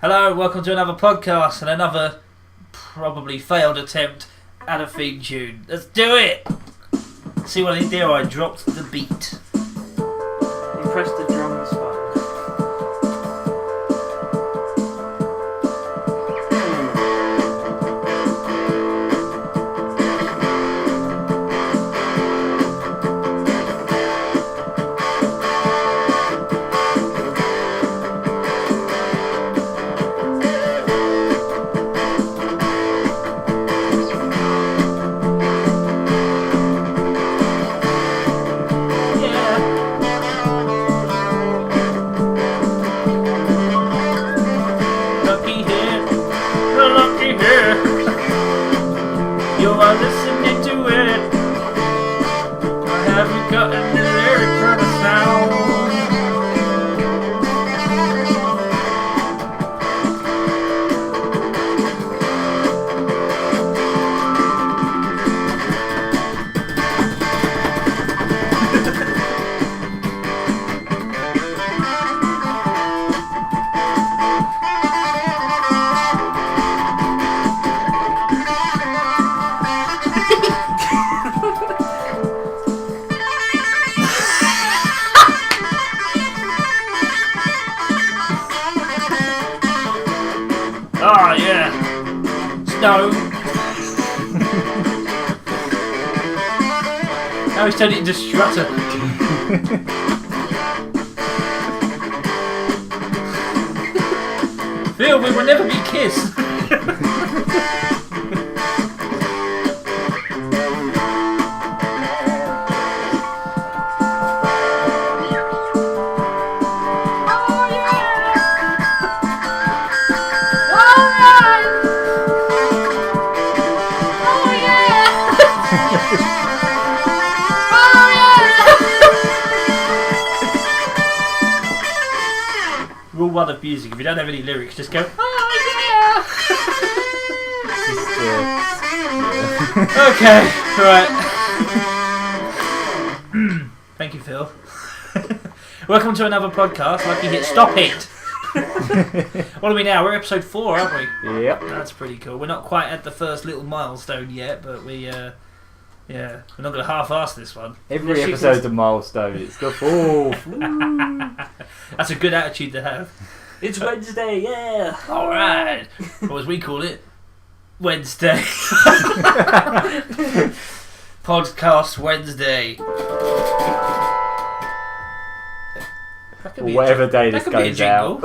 Hello, welcome to another podcast and another probably failed attempt at a theme tune. Let's do it! See what I did there? I dropped the beat. You pressed the drums button. You are listening to it. Or have you gotten the lyric for the sound? Oh yeah, snow. Now he's turned it into Strutter. Phil, we will never be kissed. Rule one of music: if you don't have any lyrics, just go, oh yeah! Okay, right. Thank you, Phil. Welcome to another podcast. Lucky hit. Stop it! What are we now? We're episode 4, aren't we? Yep. That's pretty cool. We're not quite at the first little milestone yet, but we're not going to half-ass this one. Every episode's a milestone. It's the 4th. That's a good attitude to have. It's Wednesday, yeah! Alright! Or as we call it, Wednesday. Podcast Wednesday. That could be Whatever day this that could goes be a out.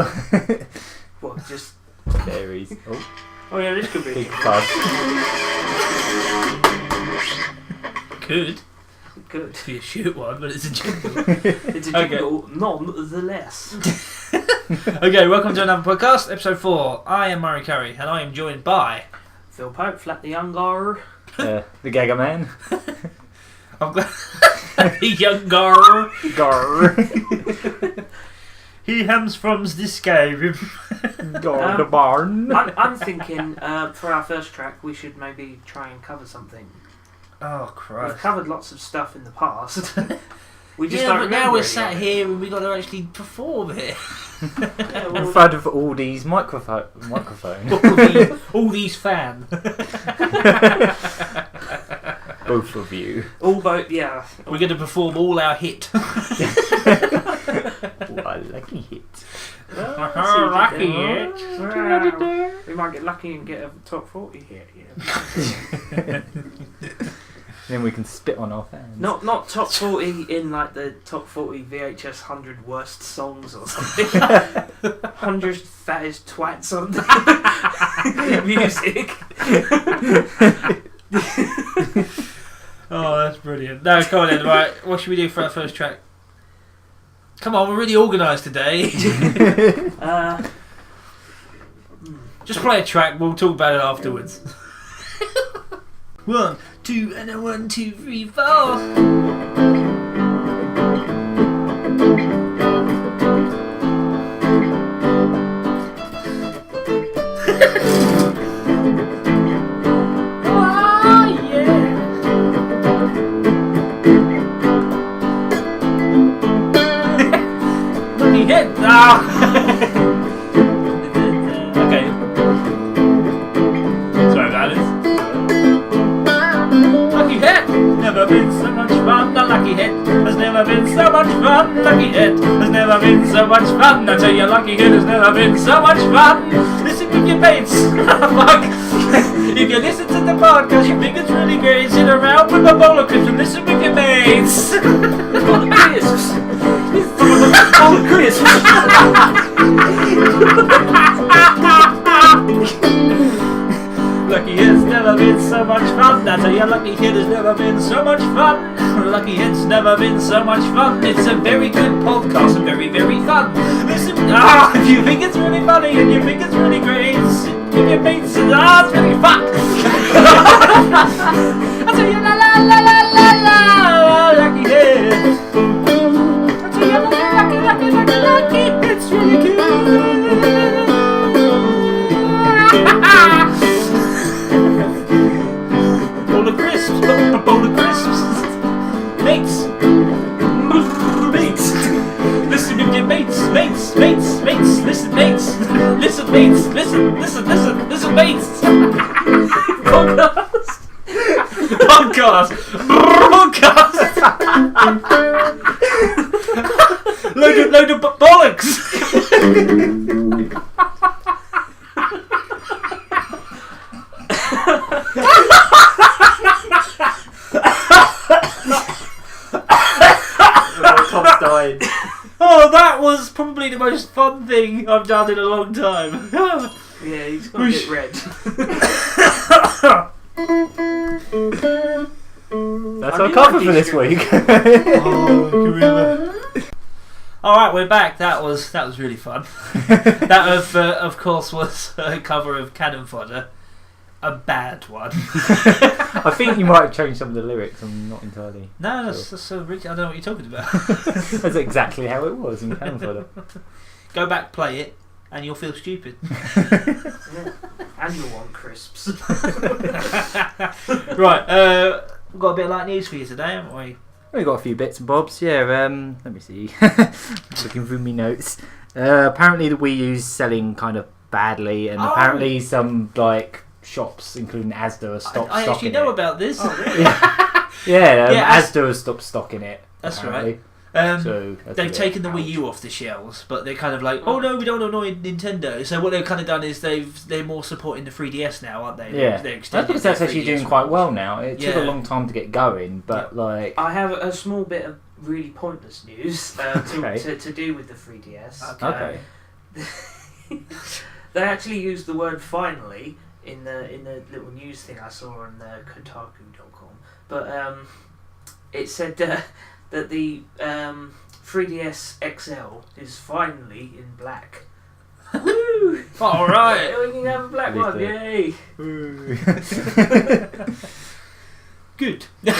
What, just... Varies. Oh, Oh yeah, this could be... big fuzz. Could Good. be a shit one, but it's a jingle. It's a jingle, nonetheless. Okay, welcome to another podcast, episode 4. I am Murray Curry, and I am joined by... Phil Pope, Flat the Younger. The Gagaman. I'm glad... the young girl. Gar. He comes from the Skyrim. Gar the barn. I'm thinking, for our first track, we should maybe try and cover something. Oh, We've Christ. covered lots of stuff in the past. We just Yeah, don't but remember now we're any sat of it. here and we've got to actually perform it. Yeah, In well, front of all these microphones. all these fans. Both of you. all both, yeah. We're going to perform all our hit. What a lucky hit. Well, Lucky hit. hit. Wow. We might get lucky and get a top 40 hit. Yeah. Then we can spit on our fans. Not top 40 in like the top 40 VHS 100 worst songs or something. 100 fattest twats on the music. Oh, that's brilliant. No, come on then. Right, what should we do for our first track? Come on, we're really organised today. Just play a track, we'll talk about it afterwards. 1, 2, and a 1, 2, 3, 4. Hit! Ah! lucky hit has never been so much fun. Lucky hit has never been so much fun. I tell you, lucky hit has never been so much fun. Listen with your mates. Fuck. If you listen to the podcast, you think it's really great. Sit around with a bowl of crisps and listen with your mates. Bowl of crisps. Bowl of crisps. Lucky hit's never been so much fun. I tell you, lucky hit has never been so much fun. Lucky hit's never been so much fun. It's a very good podcast and very, very fun. Listen, if you think it's really funny and you think it's really great, sit with your mates and it's really fun. I tell you, la la la la la la, lucky hit. I tell you, lucky, it's really good. Bowl of crisps, bowl of crisps. Mates, mates. Listen with your mates, mates, mates, mates. Listen, mates. Listen, mates. Listen, mates. Podcast. Load of bollocks. Tom's dying. Oh, that was probably the most fun thing I've done in a long time. Yeah, he's got a bit red. That's our cover for this week. Alright, we're back. That was really fun. That of course was a cover of Cannon Fodder. A bad one. I think you might have changed some of the lyrics. I'm not entirely. No, that's so rich. I don't know what you're talking about. That's exactly how it was in Cannon Fodder. Go back, play it, and you'll feel stupid. Yeah. And you'll want crisps. Right, we've got a bit of light news for you today, haven't we? We got a few bits and bobs. Yeah. Let me see. Looking through my notes. Apparently the Wii U's selling kind of badly, and apparently some like shops, including Asda, have stopped I stocking actually know it. about this. Oh, really? Yeah, Asda has stopped stocking it. That's apparently. right. So that's They've a bit taken the Wii ouch. U off the shelves, but they're kind of like, oh no, we don't annoy Nintendo. So what they've kind of done is they're more supporting the 3DS now, aren't they? Yeah, They're that's extending because that's their actually 3DS doing quite well now. It took Yeah. a long time to get going, but like, I have a small bit of really pointless news Okay. to do with the 3DS. okay, They actually used the word finally in the little news thing I saw on Kotaku.com, but it said that the 3DS XL is finally in black. Woo! All right. We can have a black At least one, the- yay! Good. Yeah,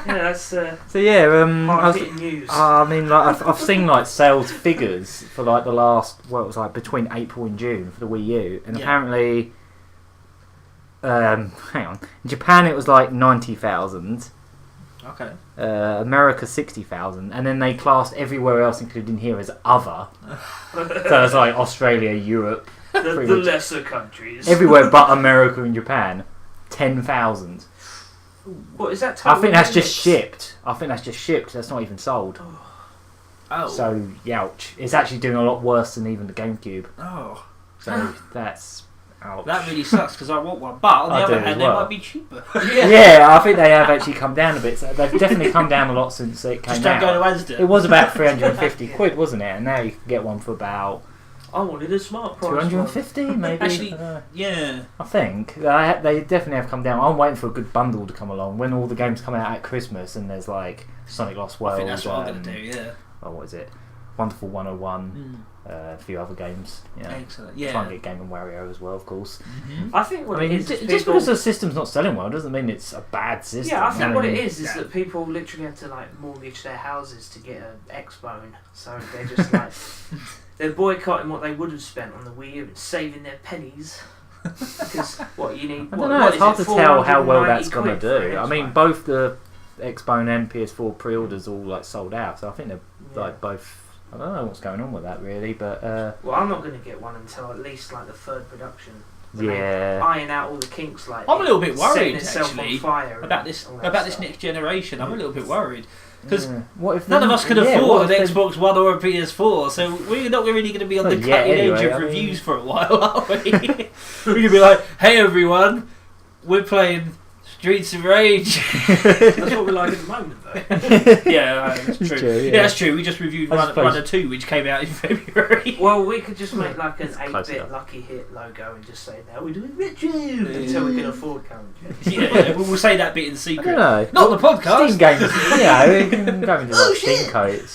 that's so yeah, I was, hard-hitting news. I mean, like I've seen like sales figures for like the last, well, it was like between April and June for the Wii U, and Yeah. apparently, hang on, in Japan it was like 90,000. Okay. America 60,000, and then they classed everywhere else, including here, as other. So it's like Australia, Europe, the pretty much lesser countries. everywhere but America and Japan, 10,000. What is that? I total think that's just units? shipped. That's not even sold. Oh. So, youch. It's actually doing a lot worse than even the GameCube. Oh. So that's ouch. That really sucks because I want one, but on the I other do as hand, well. they might be cheaper. Yeah, I think they have actually come down a bit. So they've definitely come down a lot since it came Just don't out. go to Asda. It was about 350 quid, wasn't it? And now you can get one for about I wanted a smart price. 250, maybe. Actually, I yeah. think they definitely have come down. I'm waiting for a good bundle to come along when all the games come out at Christmas, and there's like Sonic Lost World. I think that's what I'm going to do, yeah. Oh, what is it? Wonderful 101. A few other games. Yeah. Excellent, Try yeah. and get Game and Wario as well, of course. Mm-hmm. I think what I mean, it is just people, because the system's not selling well doesn't mean it's a bad system. yeah, I think what it mean, is that people literally have to like mortgage their houses to get an X-Bone, so they're just like they're boycotting what they would have spent on the Wii U and saving their pennies. Because what you need, I don't know. It's hard to tell how well that's gonna do. I mean, Xbone? both the Xbone and PS4 pre-orders all like sold out, so I think they're like both I don't know what's going on with that really, but Well, I'm not going to get one until at least like the third production. When they yeah. iron out all the kinks, like I'm a little bit setting worried itself actually on fire and about this all that stuff. next generation. I'm a little bit worried because What if none of us can afford what an if they- Xbox One or a PS4, so we're not really going to be on the Well, cutting yeah, edge anyway, of I mean- reviews for a while, are we? We're going to be like, hey everyone, we're playing Streets of Rage. That's what we like at the moment, though. Yeah, that's true. True, yeah. Yeah, that's true. We just reviewed I suppose- Runner 2, which came out in February. Well, we could just make like an It's close 8-bit enough. Lucky Hit logo and just say, now we're doing retro until we can afford current gen. Yeah, we'll say that bit in I secret. don't know. Not the podcast. Steam games. Yeah, we can go into Oh, like shit.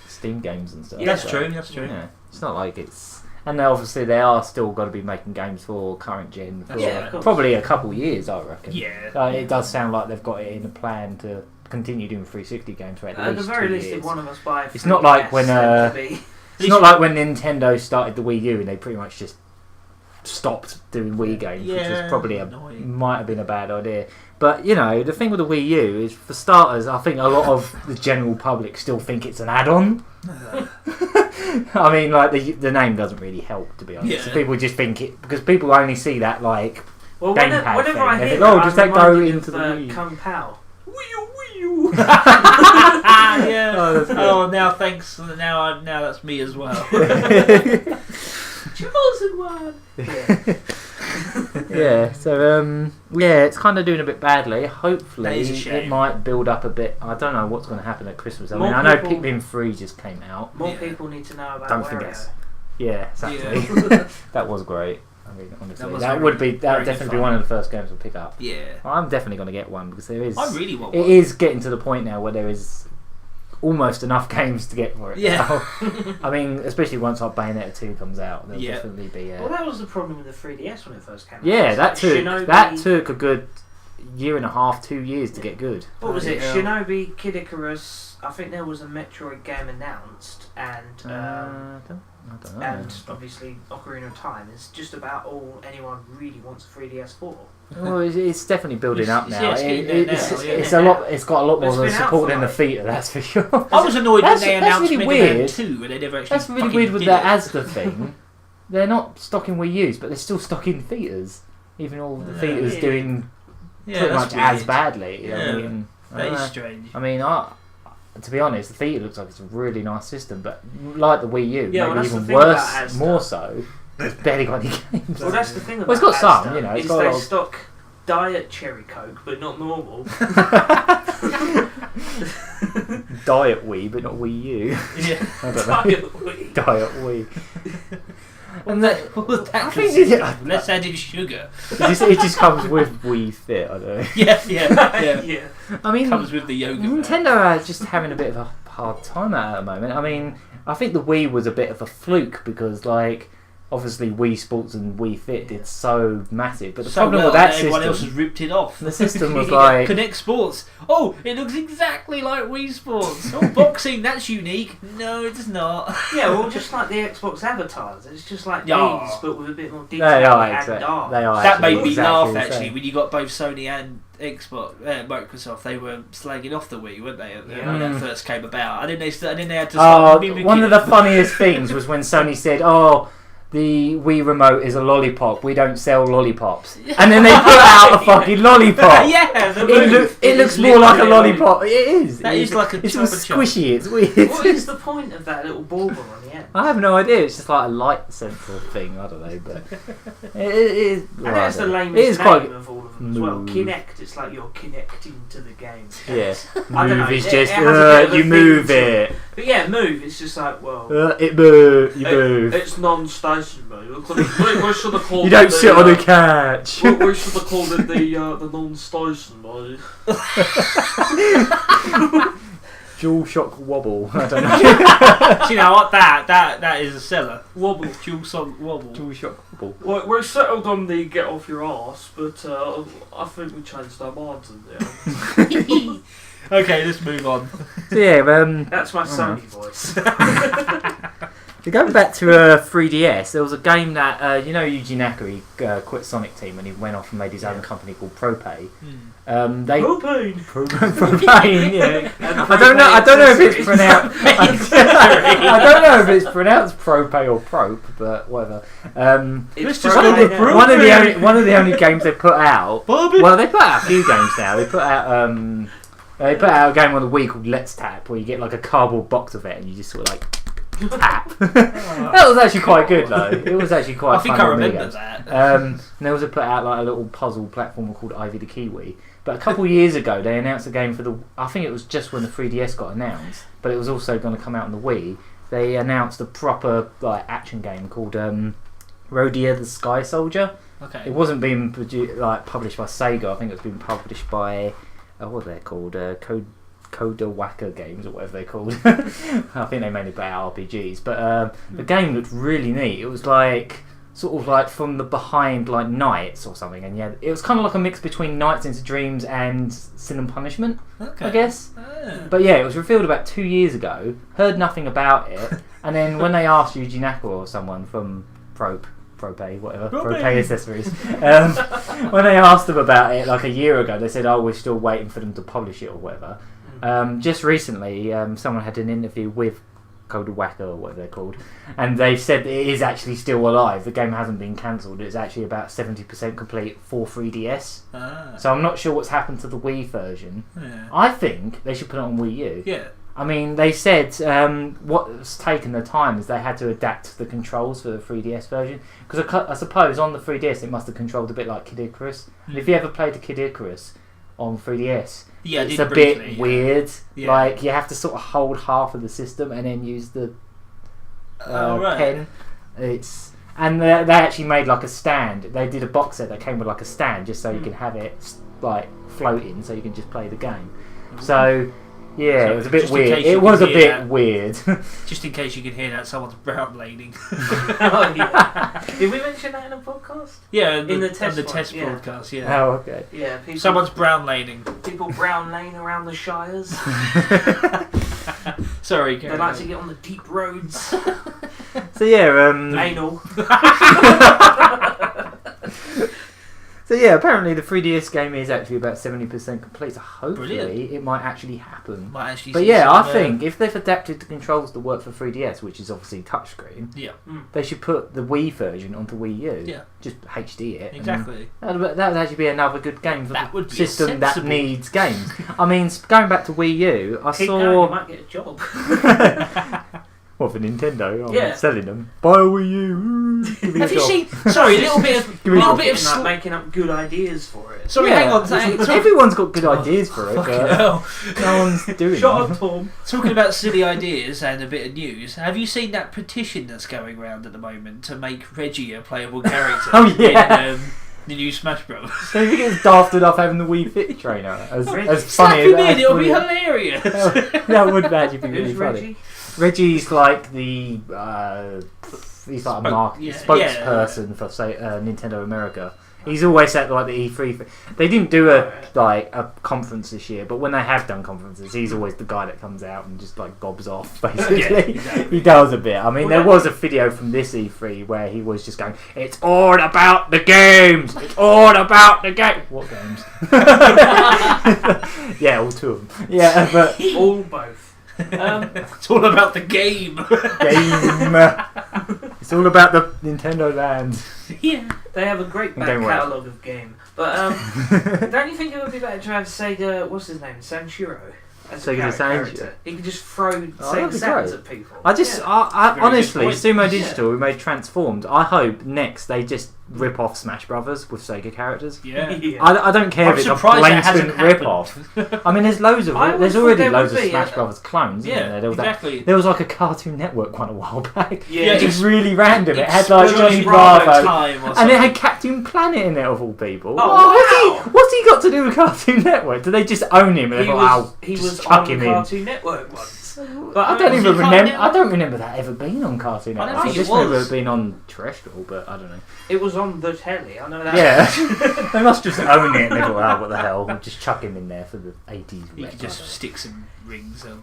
Steam games and stuff. Yeah, That's so, true. That's true. Yeah, it's not like it's. And obviously they are still got to be making games for current gen for Yeah, of course. probably a couple of years, I reckon. Yeah. It does sound like they've got it in a plan to continue doing 360 games for at At the least very 2 least, years. if one of us buy a It's not like 3DS, when, then it'll be- It's not like when Nintendo started the Wii U and they pretty much just stopped doing Wii games, which Yeah, was probably annoying. might have been a bad idea. But you know, the thing with the Wii U is, for starters, I think a lot of the general public still think it's an add-on. I mean, like the name doesn't really help, to be honest. Yeah. People just think it because people only see that like Well, gamepad whenever thing. I They hear think, oh, that, does I'm that go reminded into of, the Wii? Kung Pao. Yeah. Oh, that's good. Oh, now thanks. Now that's me as well. Chosen one. Yeah. Yeah, so yeah, it's kind of doing a bit badly. That Hopefully, is a shame. it might build up a bit. I don't know what's going to happen at Christmas. I More mean, I know people- Pikmin 3 just came out. More Yeah. people need to know about Don't think Wario. it's- Yeah, exactly. Yeah. That was great. I mean, honestly, was that very- would be very that good definitely be fun. one of the first games we'll pick up. Yeah. I'm definitely going to get one because there is. I really want It one. is getting to the point now where there is almost enough games to get for it. Yeah. now. I mean, especially once like Bayonetta 2 comes out, there'll Yeah. definitely be. Well, that was the problem with the 3DS when it first came out. Yeah, It's that like took Shinobi- took a good year and a half, 2 years to get good. What was it? Yeah. Shinobi, Kid Icarus. I think there was a Metroid game announced, and I don't know. and obviously Ocarina of Time is just about all anyone really wants a 3DS for. Well, it's definitely building up now. Yeah, it's getting there It's now, yeah. it's a lot. It's got a lot But it's more been out support for than the like- Vita, that's for sure. I was annoyed when That's- they that's announced really Mega Man weird. 2 and they never actually That's really fucking weird with did the it. Asda thing. They're not stocking Wii U's, but they're still stocking Vitas. Even all the Vitas Yeah. doing Yeah, pretty that's much as weird. badly. Yeah. I mean, That is strange. I mean, to be honest, the Vita looks like it's a really nice system, but like the Wii U, Yeah, well, maybe that's the even thing about worse, Asda. more so. It's barely got any games. Well, that's the thing about Well, it's got some, Asda, you know, it's is got a they lot of- stock Diet Cherry Coke, but not normal. Diet Wii, but not Wii U. Yeah. I don't know. Diet Wii. Diet Wii. And what was that I think consist it- of? Let's add in sugar. It just comes with Wii Fit. I don't know. Yeah, yeah. Yeah. I mean, Comes with the yogurt. Nintendo are just having a bit of a hard time at the moment. I mean, I think the Wii was a bit of a fluke because, like, obviously Wii Sports and Wii Fit did so massive, but the So problem well, with that everyone else has system, ripped it off. the system was Yeah, like, Connect Sports. Oh, it looks exactly like Wii Sports. Oh, boxing, that's unique. No, it's not. Yeah, well, just like the Xbox avatars, it's just like Yeah. these, but with a bit more detail they are and exactly. dark. They are. That made actually me exactly laugh the actually same. when you got both Sony and Xbox, Microsoft. They were slagging off the Wii, weren't they? When Yeah. that first came about. I didn't. They had to Oh, start mimicking one of it. the funniest things was when Sony said, "Oh, the Wii remote is a lollipop. We don't sell lollipops," and then they put out a fucking lollipop. Yeah, the It, move. it looks is more like a literally lollipop. It is. That is like a It's all Chupa Chup. squishy. It's weird. What is the point of that little bauble on the end? I have no idea. It's just like a light sensor thing. I don't know, but it is. And that's the It lamest is name quite. of all of them as well. Move. Kinect, it's like you're connecting to the game. Yeah, I don't know, move is it just has a bit of a you thing move to it. But yeah, move, it's just like, well... It move. You move. It's non-stationary. We should have called You don't it sit on a couch. we should have called it the non-stationary. Dual shock wobble. I don't know. Do you know what? That is a seller. Wobble. Dual song wobble. Dual shock wobble. We're settled on the get off your arse, but I think we changed our minds in there. Okay, let's move on. So yeah, That's my Oh. Sony voice. Going back to 3DS, there was a game that you know Yuji Naka, he quit Sonic Team and he went off and made his own company called ProPay. Propane, yeah. I don't know if it's pronounced. I don't know if it's pronounced Propay or Prope, but whatever. It's one of the only games they put out. Well, they put out a few games now. They put out a game on the Wii called Let's Tap, where you get like a cardboard box of it and you just sort of like tap. That was actually quite good though. It was actually quite. I think fun I remember that. And they also put out like a little puzzle platformer called Ivy the Kiwi. But a couple of years ago, they announced a game for the. I think it was just when the 3DS got announced, but it was also going to come out on the Wii. They announced a proper like action game called Rodia the Sky Soldier. Okay. It wasn't being published by Sega. I think it was being published by what are they called? Kodawaka Games or whatever they're called. I think they mainly play RPGs. But the game looked really neat. It was like sort of like from the behind like Nights or something, and yeah, it was kind of like a mix between Nights into Dreams and Sin and Punishment, I guess. But yeah, it was revealed about 2 years ago. Heard nothing about it, and then when they asked Yuji Naka or someone from Propay, whatever, Propay Accessories, when they asked them about it like a year ago, they said, "Oh, we're still waiting for them to publish it or whatever." Just recently, someone had an interview with Kodawaka or whatever they're called, and they've said it is actually still alive. The game hasn't been cancelled. It's actually about 70% complete for 3DS. So I'm not sure what's happened to the Wii version. I think they should put it on Wii U. Yeah. I mean, they said what's taken the time is they had to adapt the controls for the 3DS version, because I suppose on the 3DS it must have controlled a bit like Kid Icarus. And if you ever played the Kid Icarus on 3DS, it's a bit weird. Yeah. Like you have to sort of hold half of the system and then use the pen. And they actually made like a stand. They did a box set that came with like a stand just so you can have it like floating, so you can just play the game. So yeah, it was a bit weird. It was a bit weird. Just in case you could hear that, someone's brown blading. Oh, yeah. Did we mention that in a podcast? Yeah, in the test broadcast. Yeah. Oh, okay. Yeah, someone's brown lading. People brown lane around the shires. Sorry, they like to get on the deep roads. So yeah, anal. So yeah, apparently the 3DS game is actually about 70% complete. So hopefully it might actually happen. But yeah, I think if they've adapted the controls to work for 3DS, which is obviously touchscreen, they should put the Wii version onto Wii U. Yeah, just HD it. Exactly. That would actually be another good game for the system that needs games. I mean, going back to Wii U, I saw. You might get a job. What, for Nintendo? I'm selling them. Buy a Wii U. Have you seen? Sorry, a little bit of making up good ideas for it. Sorry, hang on. Everyone's got good ideas for it, but no one's doing Shut up, Tom. Talking about silly ideas and a bit of news, have you seen that petition that's going around at the moment to make Reggie a playable character? Oh yeah. In, the new Smash Bros. Do you think it's daft enough having the Wii Fit trainer? As funny as that. It'll be hilarious. That would actually be really funny. Reggie? Reggie's like the he's like a spokesperson for say Nintendo America. He's always at like the E3. They didn't do a conference this year, but when they have done conferences, he's always the guy that comes out and just like gobs off. Basically, He does a bit. I mean, there was a video from this E3 where he was just going, "It's all about the games. It's all about the game." What games? Yeah, all two of them. Yeah, but all both. It's all about the game. It's all about the Nintendo Land. Yeah, they have a great back catalogue of game. But don't you think it would be better to have Sega? What's his name? Sanshiro. As a character. He could just throw Sega Saturns at people. I honestly, Sumo Digital, who made Transformed, I hope next they just rip off Smash Brothers with Sega characters. Yeah. I don't care if it's a blatant rip off. I mean, there's loads of there's already loads of Smash Brothers clones. Yeah, exactly. There was like a Cartoon Network one a while back. Yeah, it was really random. It had like Johnny Bravo, and it had Captain Planet in it of all people. What's he got to do with Cartoon Network? Do they just own him? And he was on the Cartoon Network once. But I don't was even it remember. Cartoon I don't remember that ever being on Cartoon I don't Network. think I just it was. remember it being on terrestrial, but I don't know. It was on the telly. I know that. Yeah, they must just own it and they go, "Oh, what the hell? We'll just chuck him in there for the 80s." You could just stick some rings on.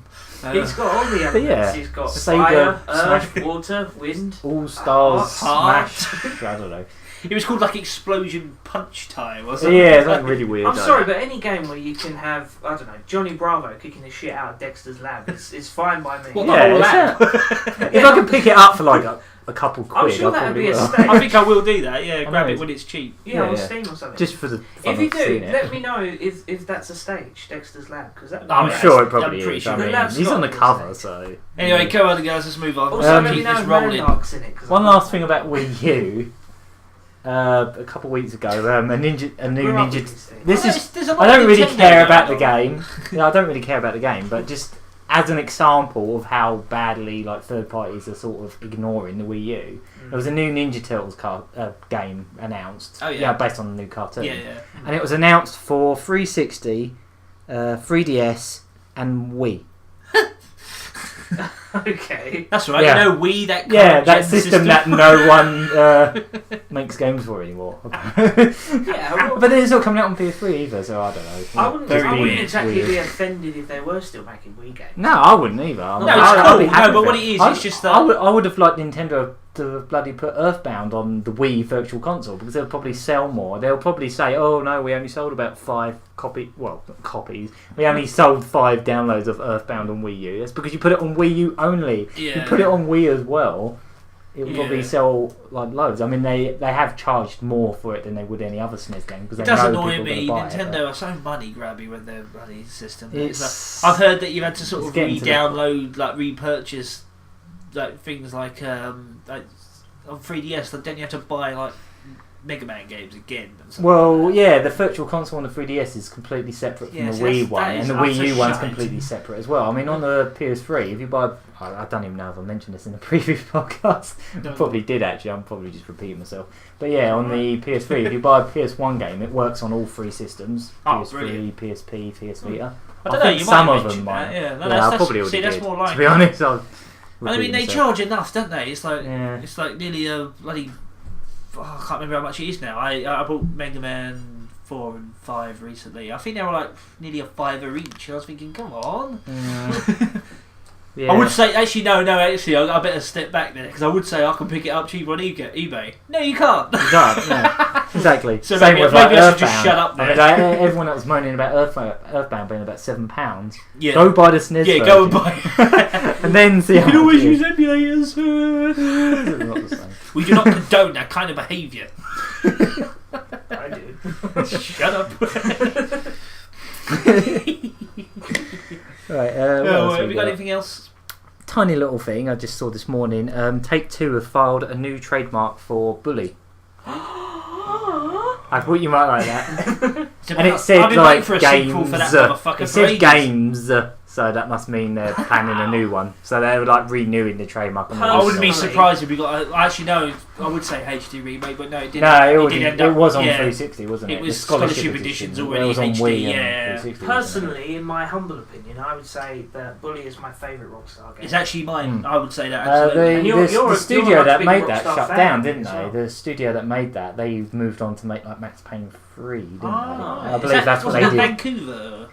He's got all the But elements. yeah, He's got Sega, fire, earth, water, wind. All Stars, Heart. Smash. I don't know. It was called like Explosion Punch Time or something. Yeah, it's like really weird. I'm sorry, but any game where you can have, I don't know, Johnny Bravo kicking the shit out of Dexter's Lab is fine by me. What, Yeah, the whole it's lab? if I can pick it up for like a couple quid, I'm sure I that'd probably be a will. stage. I think I will do that. Yeah, I grab know. it when it's cheap. Yeah, on Yeah. Steam or something. Just for the fun if you of do, seeing it. let me know if that's a stage, Dexter's Lab, because that. I'm yeah, sure it I'm probably pretty is. sure I the mean, lab's he's on the got cover, this so. Anyway, come on, guys, let's move on. Also, Keep let me know this if rolling. Landmark's in it. 'cause One I last love thing that. about Wii U. A couple of weeks ago, a new We're up Ninja. with these things. This Oh, is. there's a lot I don't of really Nintendo care about going the on. game. Yeah, I don't really care about the game, but just as an example of how badly like third parties are sort of ignoring the Wii U, there was a new Ninja Turtles game announced. Oh, yeah. Based on the new cartoon. Yeah, yeah. And it was announced for 360, 3DS, and Wii. Okay. That's right. Yeah. You know, Wii that. Yeah, current that gen system that no one makes games for anymore. Yeah, well, But then it's not coming out on PS3 either, so I don't know. I wouldn't, Very I wouldn't weird. exactly Weird. be offended if they were still making Wii games. No, I wouldn't either. I mean, No, it's I'd be cool. happy No, but with what it. it is, I- it's just that- I would have liked Nintendo to bloody put Earthbound on the Wii Virtual Console because they'll probably sell more. They'll probably say, "Oh no, we only sold about 5 copies. We only sold 5 downloads of Earthbound on Wii U." That's because you put it on Wii U only. Yeah. You put it on Wii as well, it would probably Yeah. sell like loads. I mean, they have charged more for it than they would any other SNES game because It they does know annoy people are me. going to buy Nintendo it. are so money grabby with their bloody system. It's- I've heard that you've had to sort it's of getting to that re-download, like repurchase, like things like on 3DS. Like, don't you have to buy like Mega Man games again? And something Well, like that? yeah, the Virtual Console on the 3DS is completely separate from Yeah, the so Wii that one, is and the Wii U utter one's shite. completely separate as well. I mean, on the PS3, if you buy, I don't even know if I mentioned this in the previous podcast. I No. probably did actually. I'm probably just repeating myself. But yeah, on the PS3, if you buy a PS1 game, it works on all 3 systems: Oh, PS3, brilliant. PSP, PS Vita. I don't know. think You some might of have them mentioned might. that. Yeah, no, I that's probably already see, that's did. more like. To be honest, I mean, they charge enough, don't they? It's like Yeah. it's like nearly a bloody. I can't remember how much it is now. I bought Mega Man 4 and 5 recently. I think they were like nearly a $5 each. I was thinking, come on. Yeah. I would say actually no. Actually, I better step back there because I would say I can pick it up cheap on eBay. No, you can't. You can't, yeah. Exactly. So Same maybe with like I should Earthbound. just shut up I mean, there. like, everyone that was moaning about Earthbound being about £7. Yeah. Go buy the SNES Yeah, go and version. buy. And then see You how can always much it use is. emulators. It's not the same. We do not condone that kind of behaviour. I do. Shut up. Right, what else have we you got anything else? Tiny little thing I just saw this morning. Take-Two have filed a new trademark for Bully. I thought you might like that. And it said I've been like waiting for a games. sequel for that motherfucker It for said ages. games, so that must mean they're planning a new one. So they're like renewing the trademark. On the I wouldn't be website. surprised if we got. Actually, no. I would say HD remake, but no, it didn't. No, did end it up- was on yeah. 360, wasn't it? It was The scholarship editions edition. already It was on HD, Wii and yeah. 360, wasn't it? Personally, in my humble opinion, I would say that Bully is my favourite Rockstar game. It's actually mine. Mm. I would say that absolutely. And you're the a studio that big made that Rockstar shut fan down, didn't as they? well. The studio that made that, they moved on to make like Max Payne 3, didn't they? I Is believe that- that's what was they that did. Vancouver.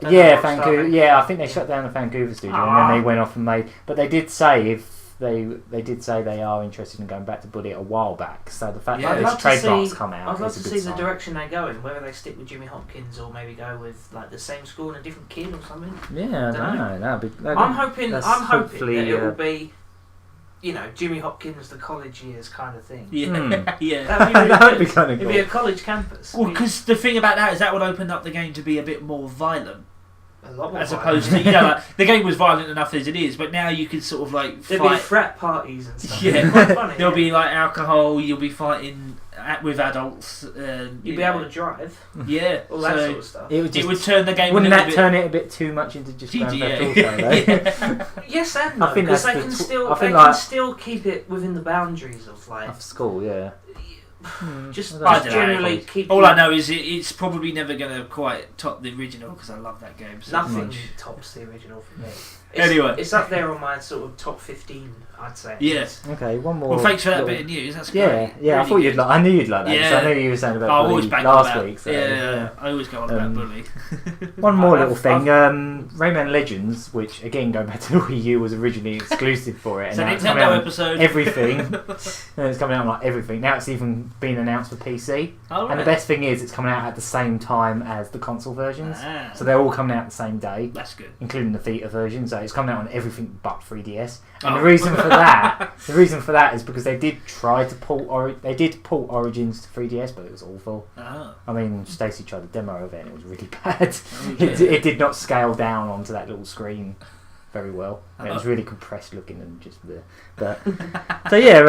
Yeah, Rockstar Vancouver. made- Yeah, I think they shut down the Vancouver studio and then they went off and made. But they did say they did say they are interested in going back to Bully a while back. So the fact Yeah. that I'd this love to trademark's see- come out I'd love is to a see good the sign. direction they go in, whether they stick with Jimmy Hopkins or maybe go with like the same school and a different kid or something. Yeah, I Dunno. don't know. that'd I'm hoping that's that hopefully, it will be, you know, Jimmy Hopkins the college years kind of thing. Yeah, Hmm. yeah. That'd be really That'd be good. kind of It'd be a cool. college campus. Well, because the thing about that is that would open up the game to be a bit more violent, a lot more as violent. opposed to like, the game was violent enough as it is, but now you can sort of like There'd be fight. frat parties and stuff. Yeah. It's quite funny. There'll yeah. be like alcohol. You'll be fighting with adults. You'd be able to drive, Yeah, all that so sort of stuff. It would it just. would turn the game. Wouldn't a that little turn it a bit too much into just Grand Theft Auto? GTA. Though? Yes and I no, think because that's they the can tw- still I they think can like- still keep it within the boundaries of like Of school, yeah. just I don't know. I don't know. generally keep All I know is it's probably never going to quite top the original because I love that game so nothing much. tops the original for me. Anyway. It's up there on my sort of top 15, I'd say. Yes. Okay, one more. Well, thanks for that little- bit of news. That's Yeah, great. yeah. I Really thought you'd good. like. I knew you'd like that. Yeah. So I knew you were saying I about always Bully bang on last that. week. So, Yeah, I always go on about Bully. One more little I've- thing. Rayman Legends, which again going back to the Wii U, was originally exclusive for it, It's and a now it's coming Nintendo out on episode. everything. And it's coming out on like everything. Now it's even been announced for PC. Oh, And the best thing is, it's coming out at the same time as the console versions. Ah, So they're all coming out the same day, that's good. including the Vita version. So it's coming out on everything but 3DS. And Oh. the reason for that is because they did try to port Origins to 3DS, but it was awful. Oh. I mean, Stacey tried the demo of it, and it was really bad. Okay. It did not scale down onto that little screen very well. And it was Oh. really compressed looking and just the. But so yeah,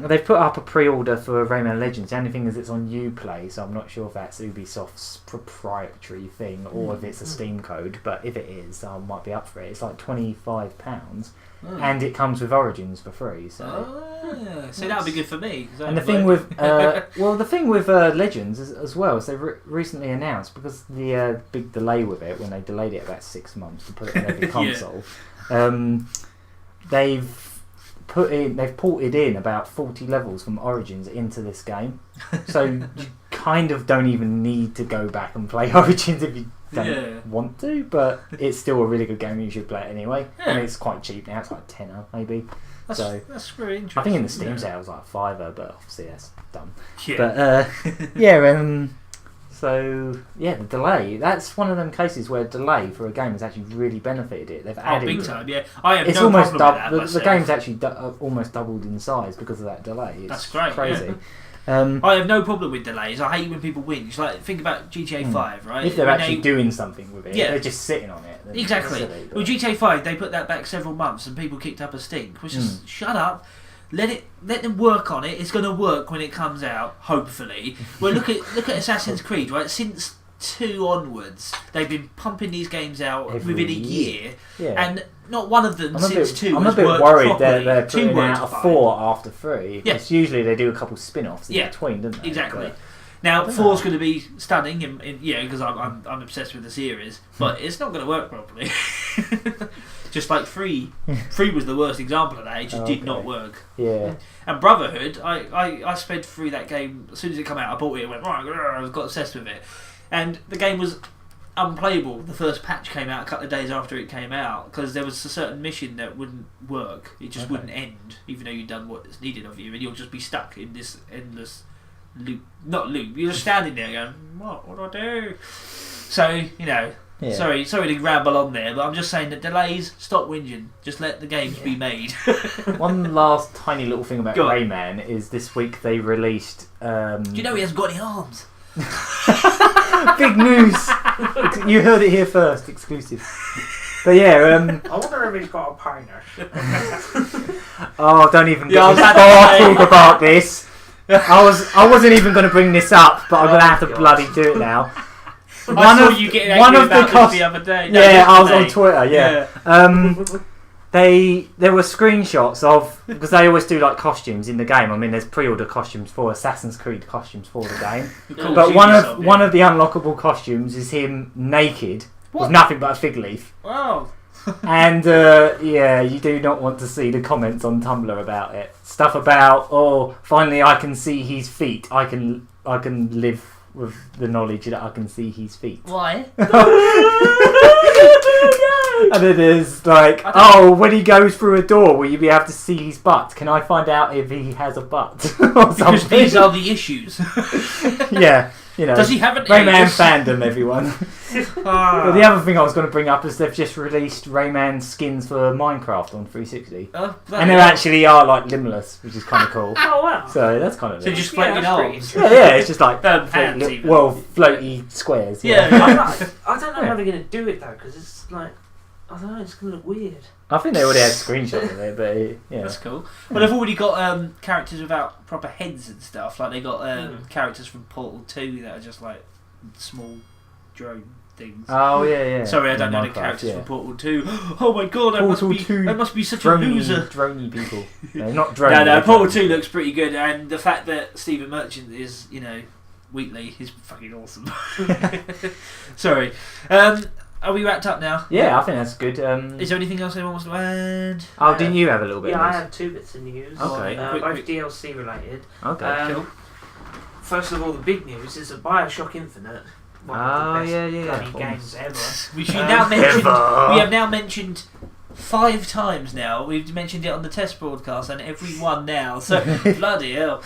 they've put up a pre-order for Rayman Legends. The only thing is it's on Uplay, so I'm not sure if that's Ubisoft's proprietary thing or if it's a Steam code. But if it is, I might be up for it. It's like £25, Oh. and it comes with Origins for free. So. Oh, so that would be good for me. 'cause I And the haven't thing worked. with Legends as well is they recently announced, because the big delay with it when they delayed it about 6 months to put it on every Yeah. console, they've ported in about 40 levels from Origins into this game, so you kind of don't even need to go back and play Origins if you don't want to, but it's still a really good game. You should play it anyway. Yeah. And it's quite cheap now. It's like tenner maybe. That's very interesting. I think in the Steam yeah. sale it was like $5, but obviously that's dumb. Yeah. But yeah, so yeah, the delay. That's one of them cases where delay for a game has actually really benefited it. They've Oh, added. big time, yeah. I have It's no almost problem with that. the myself. game's actually almost doubled in size because of that delay. It's That's great, crazy. yeah. I I have no problem with delays. I hate when people whinge. Like, think about GTA 5, right? If they're When actually they- doing something with it, Yeah. if they're just sitting on it. Then Exactly. it's silly, but- Well, GTA 5, they put that back several months and people kicked up a stink. Which is, shut up. Let them work on it. It's going to work when it comes out, hopefully. Well, look at Assassin's Creed, right? Since 2 onwards, they've been pumping these games out Every within a year. year. Yeah. And not one of them I'm a since bit, 2 I'm a has bit worked worried properly. they're 2 putting worked out a fine. 4 after 3. Yeah. Because usually they do a couple spin-offs in Yeah. between, don't they? Exactly. But- Now, Don't 4's know. going to be stunning, because I'm obsessed with the series, but it's not going to work properly. Just like 3. 3 was the worst example of that. It just did not Okay. work. Yeah. And Brotherhood, I sped through that game as soon as it came out. I bought it and went, right, I got obsessed with it. And the game was unplayable. The first patch came out a couple of days after it came out because there was a certain mission that wouldn't work. It just wouldn't end, even though you'd done what's needed of you, and you'll just be stuck in this endless loop. Not loop. You're just standing there going, what do I do? So, Yeah. sorry to ramble on there, but I'm just saying that delays, stop whinging. Just let the games be made. One last tiny little thing about Go on. Rayman is this week they released. Do you know he hasn't got any arms? Big news! You heard it here first, exclusive. But yeah, I wonder if he's got a penis. oh, don't even Yeah, I was get me about to say. started about this. I wasn't even going to bring this up, but I'm going to have to God. bloody do it now. I saw you getting one angry of the about cos- this the other day. No, Yeah, I was on yesterday. Twitter. Yeah. There were screenshots of, because they always do like costumes in the game. I mean, there's pre-order costumes for Assassin's Creed costumes for the game. Cool. But Shoot one yourself, of yeah. one of the unlockable costumes is him naked What? with nothing but a fig leaf. Wow. And yeah, you do not want to see the comments on Tumblr about it. Stuff about, oh, finally I can see his feet. I can live with the knowledge that I can see his feet. Why? And it is like, oh, when he goes through a door, will you be able to see his butt? Can I find out if he has a butt or Because something? these are the issues. Yeah, you know. Does he have an Rayman anus? fandom, everyone. Ah. But the other thing I was going to bring up is they've just released Rayman skins for Minecraft on 360. Oh, And they actually are like limbless, which is kind of cool. Oh wow. So that's kind of So neat. just floating that's pretty arms. Yeah, it's just like Hands even. floaty squares. Yeah. I don't know how they're going to do it though, because it's like, I don't know, it's going to look weird. I think they already had screenshots of it, but yeah. That's cool. Well, they've already got characters without proper heads and stuff. Like they got characters from Portal 2 that are just like small drone things. Oh yeah. Sorry, I don't know the Minecraft, characters yeah. from Portal 2. Oh my god, Portal 2 that must be such a loser. Droney people. No, not droney. No, they're Portal droney 2 people. looks pretty good, and the fact that Stephen Merchant is, Wheatley is fucking awesome. Sorry. Are we wrapped up now? Yeah, I think that's good. Is there anything else anyone wants to add? Oh, didn't you have a little bit? Yeah, of I news? have 2 bits of news. Okay. Both DLC related. Okay. Cool. First of all, the big news is that Bioshock Infinite, one of the best bloody games ever. We have now mentioned 5 times now. We've mentioned it on the test broadcast and every one now. So bloody hell.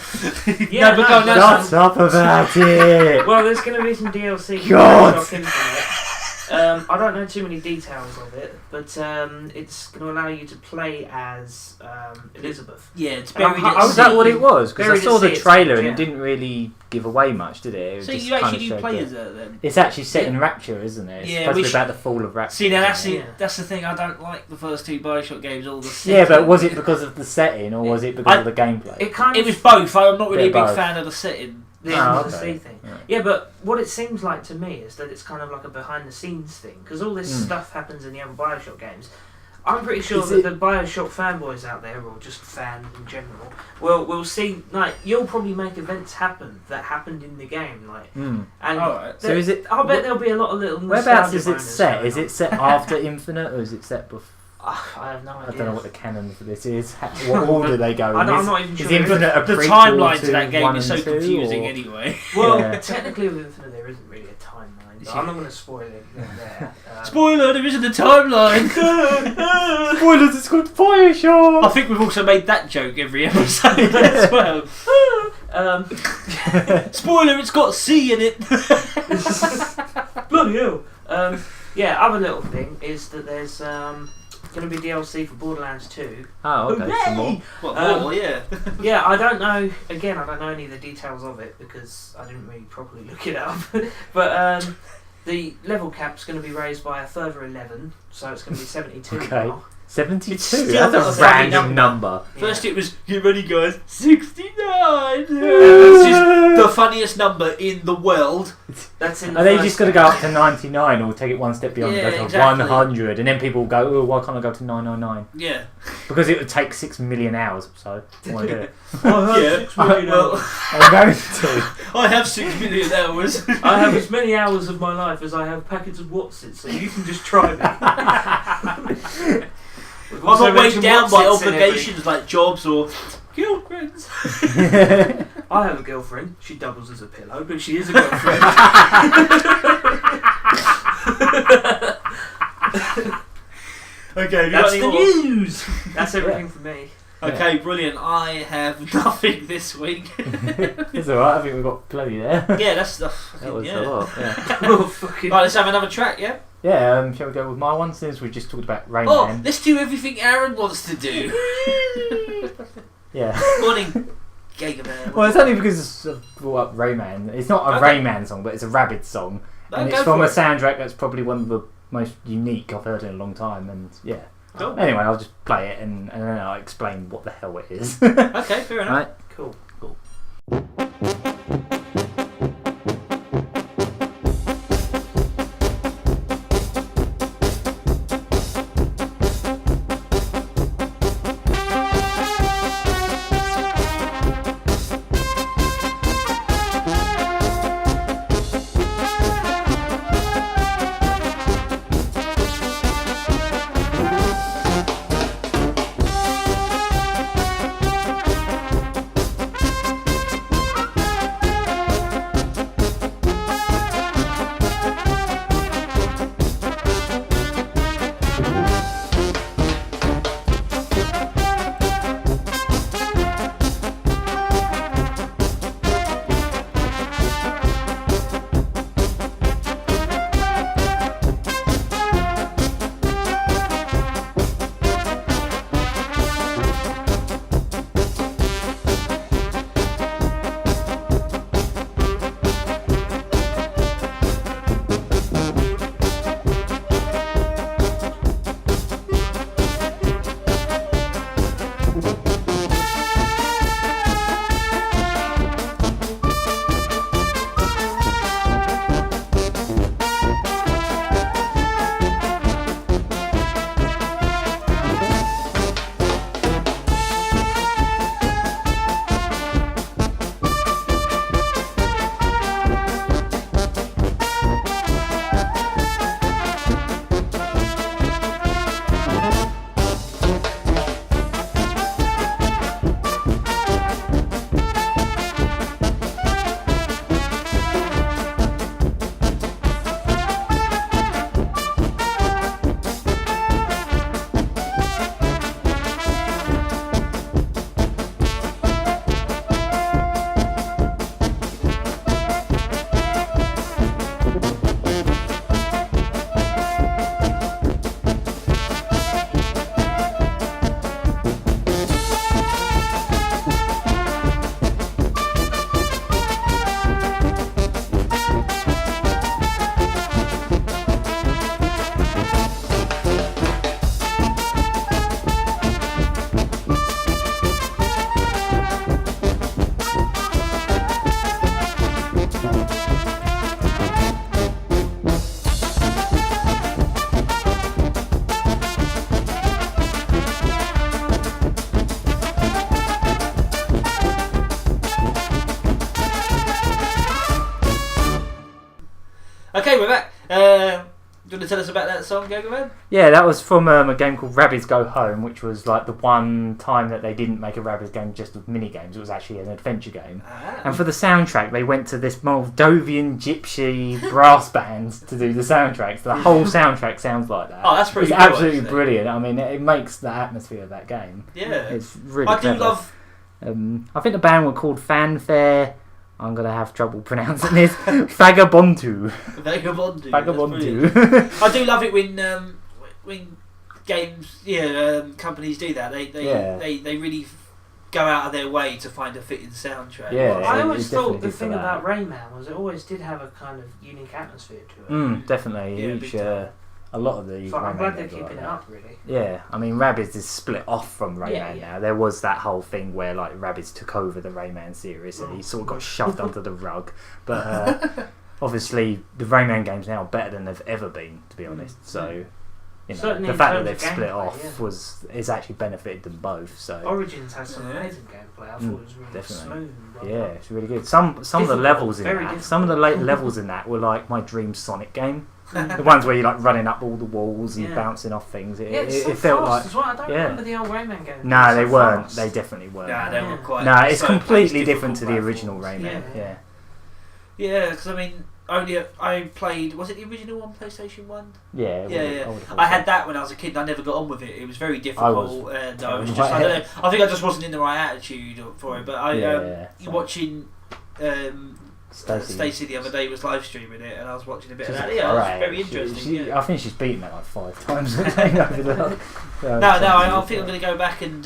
Yeah, no, but go, Shut up about it. Well, there's going to be some DLC for God. Bioshock Infinite. I don't know too many details of it, but it's going to allow you to play as Elizabeth. Yeah, it's And I'm- buried I at was Was that sea. what it was? Because I Buried at saw the sea, it's trailer like, and yeah. it didn't really give away much, did it? It So just you kinda actually do showed play the- as her then? It's actually set in Rapture, isn't it? It's Yeah, supposed to we be about the fall of Rapture. See, now isn't it? that's the thing. I don't like the first 2 Bioshock games. All the Yeah, but setting. was it because of the setting or was it because of the gameplay? It kind It of was both. I'm not really a Bit big both. fan of the setting. the Oh, end of the okay. sea thing. Right. Yeah, but what it seems like to me is that it's kind of like a behind the scenes thing because all this stuff happens in the other Bioshock games. I'm pretty sure Is that it- the Bioshock fanboys out there, or just fans in general, will see, like, you'll probably make events happen that happened in the game, like, and Alright. So is it? I'll bet there'll be a lot of little. Whereabouts nostalgia is it bonus set? going Is on. it set after Infinite or is it set before? I have no idea. I don't know what the canon for this is. What order they go in? I'm Is- not even is sure. Infinite a The prequel timeline to to that game 1 is so and 2, confusing or- anyway. Well, Yeah. technically with Infinite there isn't really a timeline. So I'm not going to spoil it there. Spoiler, there isn't a timeline. Spoilers, it's called Bioshock! I think we've also made that joke every episode as well. Spoiler, it's got C in it. Bloody hell. Yeah, other little thing is that there's going to be DLC for Borderlands 2. Oh, okay, some more. Well, yeah. Yeah, I don't know. Again, I don't know any of the details of it because I didn't really properly look it up. But the level cap's going to be raised by a further 11, so it's going to be 72 Okay. now. 72? It's still That's not a a funny random number. First it was, get ready guys, 69! That's just the funniest number in the world. That's in the Are they first just going to game. go up to 99 or take it one step beyond Yeah, and go to exactly. 100? And then people will go, oh, why can't I go to 999? Yeah. Because it would take 6 million hours or so. I want to do it. I have Yeah. 6 million Well, hours. I'm going to. I have 6 million hours. I have as many hours of my life as I have packets of Watsits, so you can just try me. We've I'm also not weighed mentioned down by Watsits in every- obligations like jobs or girlfriends. I have a girlfriend. She doubles as a pillow, but she is a girlfriend. Okay, have you got That's any the more? news. That's everything for me. Okay, brilliant. I have nothing this week. It's alright, I think we've got plenty there. Yeah, that's the That was yeah. a lot, yeah. Oh, fucking. Right, let's have another track, yeah? Yeah, shall we go with my one since we just talked about Rain Oh, Man? let's do everything Aaron wants to do. Yeah. Morning, Gagaman. Well, it's only because I brought up Rayman. It's not a Okay. Rayman song, but it's a Rabbids song. No, And go it's from for a it. soundtrack that's probably one of the most unique I've heard in a long time. And yeah. Cool. Anyway, I'll just play it and then I'll explain what the hell it is. Okay, fair enough. Right? Cool. Okay, we're back. Do you want to tell us about that song, Gagaman? Yeah, that was from a game called Rabbids Go Home, which was like the one time that they didn't make a Rabbids game just with mini games. It was actually an adventure game. And for the soundtrack, they went to this Moldovan gypsy brass band to do the soundtrack. So the whole soundtrack sounds like that. Oh, that's pretty It's cool, absolutely actually. brilliant. I mean, it makes the atmosphere of that game. Yeah. It's really I clever. do love... I think the band were called Fanfare. I'm going to have trouble pronouncing this. Vagabondu. Vagabondu. Vagabondu. I do love it when games, companies do that. They really go out of their way to find a fitting soundtrack. Yeah, I it always thought definitely the did for thing that. about Rayman was it always did have a kind of unique atmosphere to it. Definitely. Yeah, Each, big time. a lot of the So I'm Rayman glad they're games are keeping like it that. up, really. Yeah, I mean, Rabbids is split off from Rayman Yeah. now. There was that whole thing where like Rabbids took over the Rayman series and he sort of got shoved under the rug. But obviously, the Rayman games now are better than they've ever been, to be honest. So, Certainly the in fact that terms they've of split gameplay, off is actually benefited them both. So Origins has some amazing gameplay. I thought it was really definitely. smooth. And well yeah, done. it's really good. Some of the Difficult, levels in very that, difficult. some of the late levels in that were like my dream Sonic game. The ones where you're like running up all the walls and Yeah. bouncing off things. Yeah, it's so it felt fast like as well. I don't yeah. remember the old Rayman games. no, they so weren't. fast. They definitely weren't. Nah, they were Yeah. quite... No, it's so completely difficult different to the original platforms. Rayman. Yeah. Yeah, because I mean, I played... Was it the original on PlayStation 1? Yeah. I had that when I was a kid and I never got on with it. It was very difficult and I was just... I don't know, I think I just wasn't in the right attitude for it, but watching... Stacey the other day was live streaming it and I was watching a bit of that. Yeah, it was very interesting. I think she's beaten that like 5 times. I think, over the I think I'm going to go back and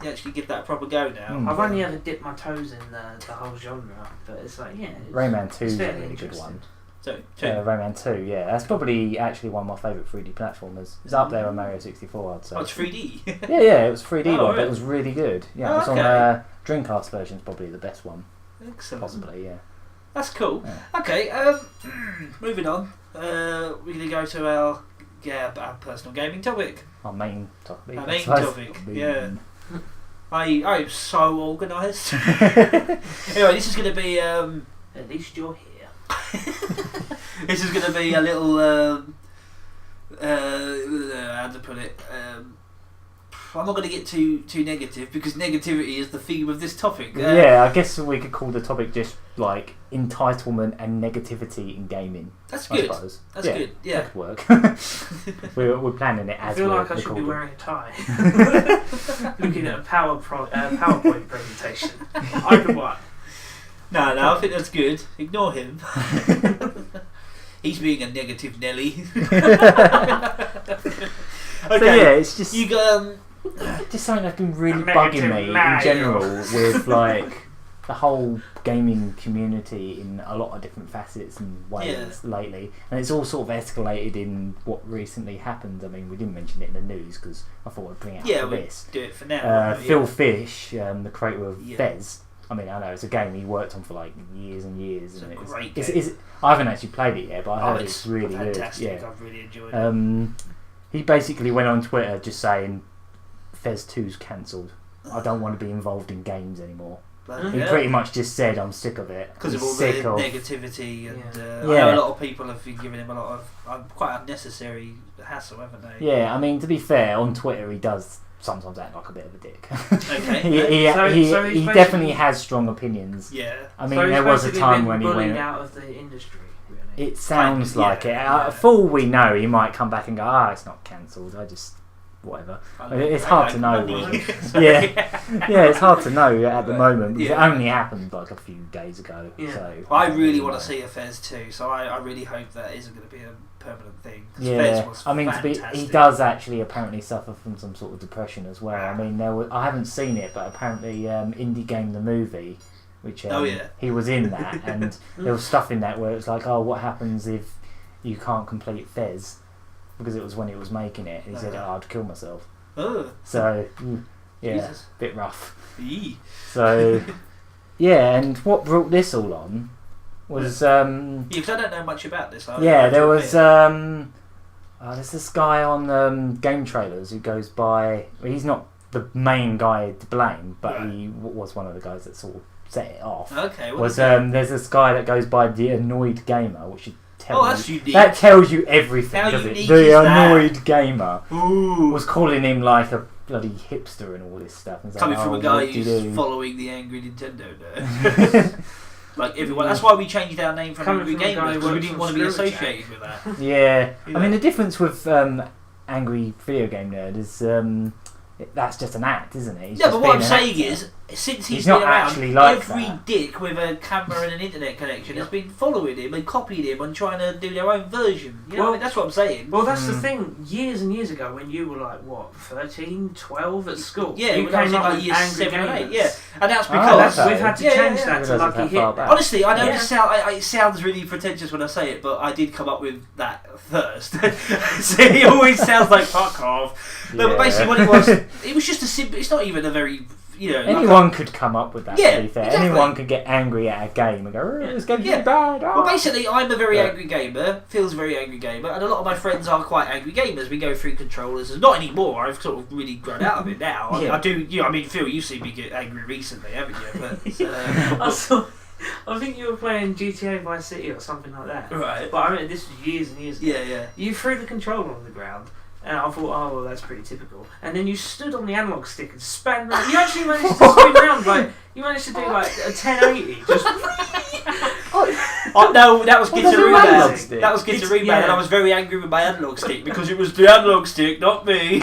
actually give that a proper go now. I've only ever dipped my toes in the whole genre, but it's like, Rayman 2 it's is a fairly really good interesting. one. So, Rayman 2, yeah. That's probably actually one of my favourite 3D platformers. It's up there on Mario 64, I'd say. it's 3D. yeah, it was 3D Oh, one, but really? it was really good. Yeah, it was Okay. on Dreamcast version's probably the best one. Excellent. Possibly, yeah. That's cool. Yeah. Okay, moving on. We're going to go to our personal gaming topic. Our main topic. Our I main suppose. topic, yeah. I'm so organised. Anyway, this is going to be... At least you're here. this is going to be a little... how to put it... I'm not going to get too negative because negativity is the theme of this topic. Yeah, I guess we could call the topic just like entitlement and negativity in gaming. That's I good. suppose. That's good. Yeah. That could work. we're planning it I as feel we're like I should be recording. wearing a tie. Looking at a PowerPoint presentation. Open one. No, I think that's good. Ignore him. He's being a negative Nelly. So yeah, it's just You go. just something that's been really A bugging negative me in Mario. general with like the whole gaming community in a lot of different facets and ways lately, and it's all sort of escalated in what recently happened. I mean, we didn't mention it in the news because I thought I'd bring it up for we'll this. do it for now. Phil Fish, the creator of Yeah. Fez. I mean, I know it's a game he worked on for like years and years. It's and a it's, great it's, game. it's, I haven't actually played it yet, but I heard it's it's really fantastic. good. Yeah. I've really enjoyed it. He basically went on Twitter just saying Fez 2's cancelled. I don't want to be involved in games anymore. But, He pretty much just said, I'm sick of it. because of I'm all the sick of negativity and I Yeah. know a lot of people have been giving him a lot of quite unnecessary hassle, haven't they? Yeah, I mean, to be fair, on Twitter he does sometimes act like a bit of a dick. Okay. So he's he basically- definitely has strong opinions. Yeah. I mean, So he's there was a basically time been when he bullied went... out of the industry. Really. It sounds Kind of, like it. yeah. For all we know, he might come back and go, it's not cancelled. I just... whatever. It's hard to know. Money. Yeah, it's hard to know at the moment because Yeah. it only happened like a few days ago. Yeah. So I don't really know. want to see a Fez too, so I really hope that isn't going to be a permanent thing. 'Cause Yeah, Fez was I mean, he fantastic. does actually apparently suffer from some sort of depression as well. Wow. I mean, I haven't seen it, but apparently, Indie Game the movie, which he was in that, and there was stuff in that where it's like, oh, what happens if you can't complete Fez? Because it was when he was making it. He said, I'd kill myself. Oh, So, yeah, Jesus. bit rough. Eee. So, yeah, and what brought this all on was Yeah, because I don't know much about this. there was there's this guy on game trailers who goes by. Well, he's not the main guy to blame, but Right. he was one of the guys that sort of set it off. Okay, what Was is it? there's this guy that goes by the Annoyed Gamer, which should tell that's you. unique. That tells you everything, How does it? unique The is that? annoyed gamer Ooh. was calling him like a bloody hipster and all this stuff. And Coming from a guy who's do? following the Angry Nintendo nerd. Like everyone. That's why we changed our name from Coming Angry from a guy Gamers, who because we works didn't on want to be Screw Attack. associated with that. Yeah, You I mean know. the difference with Angry Video Game Nerd is that's just an act, isn't it? He's Yeah, just but what I'm being an saying actor. is, since He's he's not been around, actually like every that. dick with a camera and an internet connection has been following him and copying him and trying to do their own version. You know, what I mean? That's what I'm saying. Well, that's the thing. Years and years ago, when you were like, what, 13, 12 at school? Yeah, you when I was came in up like with year Angry 7 or 8. Gamers. Yeah, and that's Oh, because okay. We've had to Yeah, change yeah, that yeah. to Lucky That far Hit. back. honestly, I know Yeah. it sounds really pretentious when I say it, but I did come up with that first. So it always sounds like fuck off. No, but Yeah. basically what it was just a simple. It's not even a very Anyone could come up with that, Yeah, to be fair. exactly. Anyone could get angry at a game and go, "Oh, this game's Yeah. really bad. Well, oh." basically, I'm a very Yeah. angry gamer. Phil's a very angry gamer, and a lot of my friends are quite angry gamers. We go through controllers, and not anymore. I've sort of really grown out of it now. Yeah. I do. I mean, Phil, you've seen me get angry recently, haven't you? I think you were playing GTA Vice City or something like that. Right. But I mean, this was years and years ago. Yeah. You threw the controller on the ground, and I thought, oh, well, that's pretty typical. And then you stood on the analog stick and span round. You actually managed to spin round, like, you managed to do like a 1080. Just. Oh, no, that was What does Guitar an analog Rebound. stick? That was Guitar Rebound, Yeah. and I was very angry with my analog stick because it was the analog stick, not me.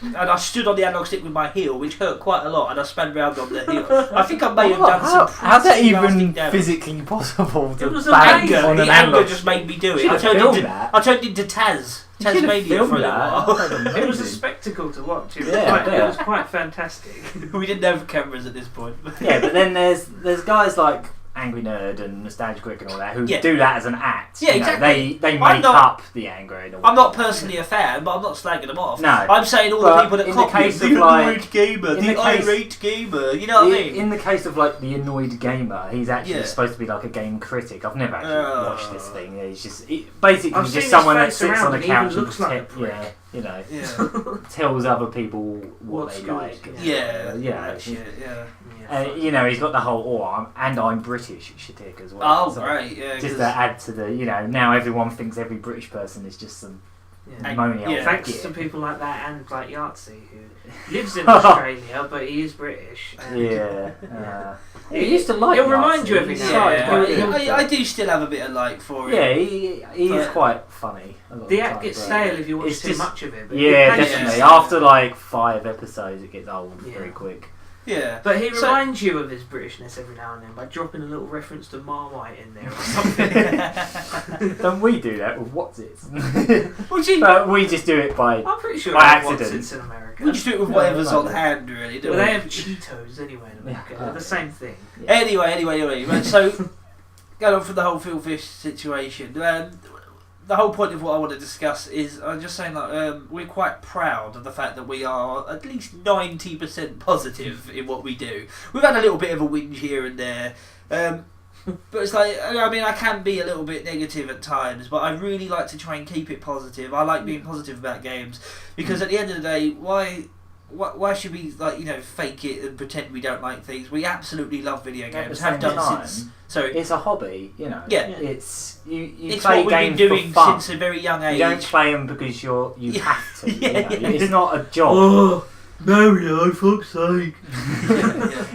And I stood on the analog stick with my heel, which hurt quite a lot, and I span round on the heel. I think I may have done some how's that pretty even nasty damage. physically possible to It was bang amazing. on The an anger analog? just made me do it. Should I have turned filmed into that. I turned into Tasmania for a little while. It was a spectacle to watch. It was, Yeah, quite, yeah. it was quite fantastic. We didn't have cameras at this point. Yeah, but then there's guys like Angry Nerd and Nostalgia Quick and all that who Yeah. do that as an act. Yeah, You know, exactly. They I'm make not- up the anger in a way. I'm not personally a fan, but I'm not slagging them off. No. I'm saying all the But people that in the copy case the of, like- annoyed gamer, in the the case- irate gamer. You know what I mean? In the case of like the annoyed gamer, he's actually Yeah. supposed to be like a game critic. I've never actually Oh. watched this thing. He's just basically I've seen just his someone that face sits around on a and even couch and looks like a prick. yeah, you know, Yeah. tells other people what What's they good, like. Yeah. Yeah. That shit, yeah. You know, he's got the whole I'm British shtick as well. Oh, So great, yeah. Just 'cause- to add to the, now everyone thinks every British person is just some Yeah. moany old Yeah. Thanks git. to people like that and like Yahtzee, who lives in Australia, but he is British. And Yeah. He used to like He'll remind you Yahtzee. every He's now like- and Yeah, then. he'll- I do still have a bit of like for it. Yeah, he is But- quite funny. A lot The of act time, gets but stale if you watch it's too just- much of it. But Yeah, it can definitely. get- After like 5 episodes, it gets old very Yeah. quick. Yeah. But he So- reminds you of his Britishness every now and then by dropping a little reference to Marmite in there or something. Don't we do that with What's It? Well, gee, But we just do it by. I'm pretty sure By that's what's accident. it's in America. we just do it with No, whatever's no, on no. hand, really. Don't Well, we? they have Cheetos anyway in America. Yeah. They're the same thing. Anyway. Right, so, going on from the whole Phil Fish situation, the whole point of what I want to discuss is I'm just saying that we're quite proud of the fact that we are at least 90% positive in what we do. We've had a little bit of a whinge here and there. But it's like, I mean, I can be a little bit negative at times, but I really like to try and keep it positive. I like being positive about games because at the end of the day, why should we fake it and pretend we don't like things? We absolutely love video At the games. same Have done time, since. So It's a hobby, Yeah. It's you it's play what we've been games doing for fun. since a very young age. You don't play them because you Yeah. have to. Yeah. It's not a job. Oh, Mario, fuck's sake!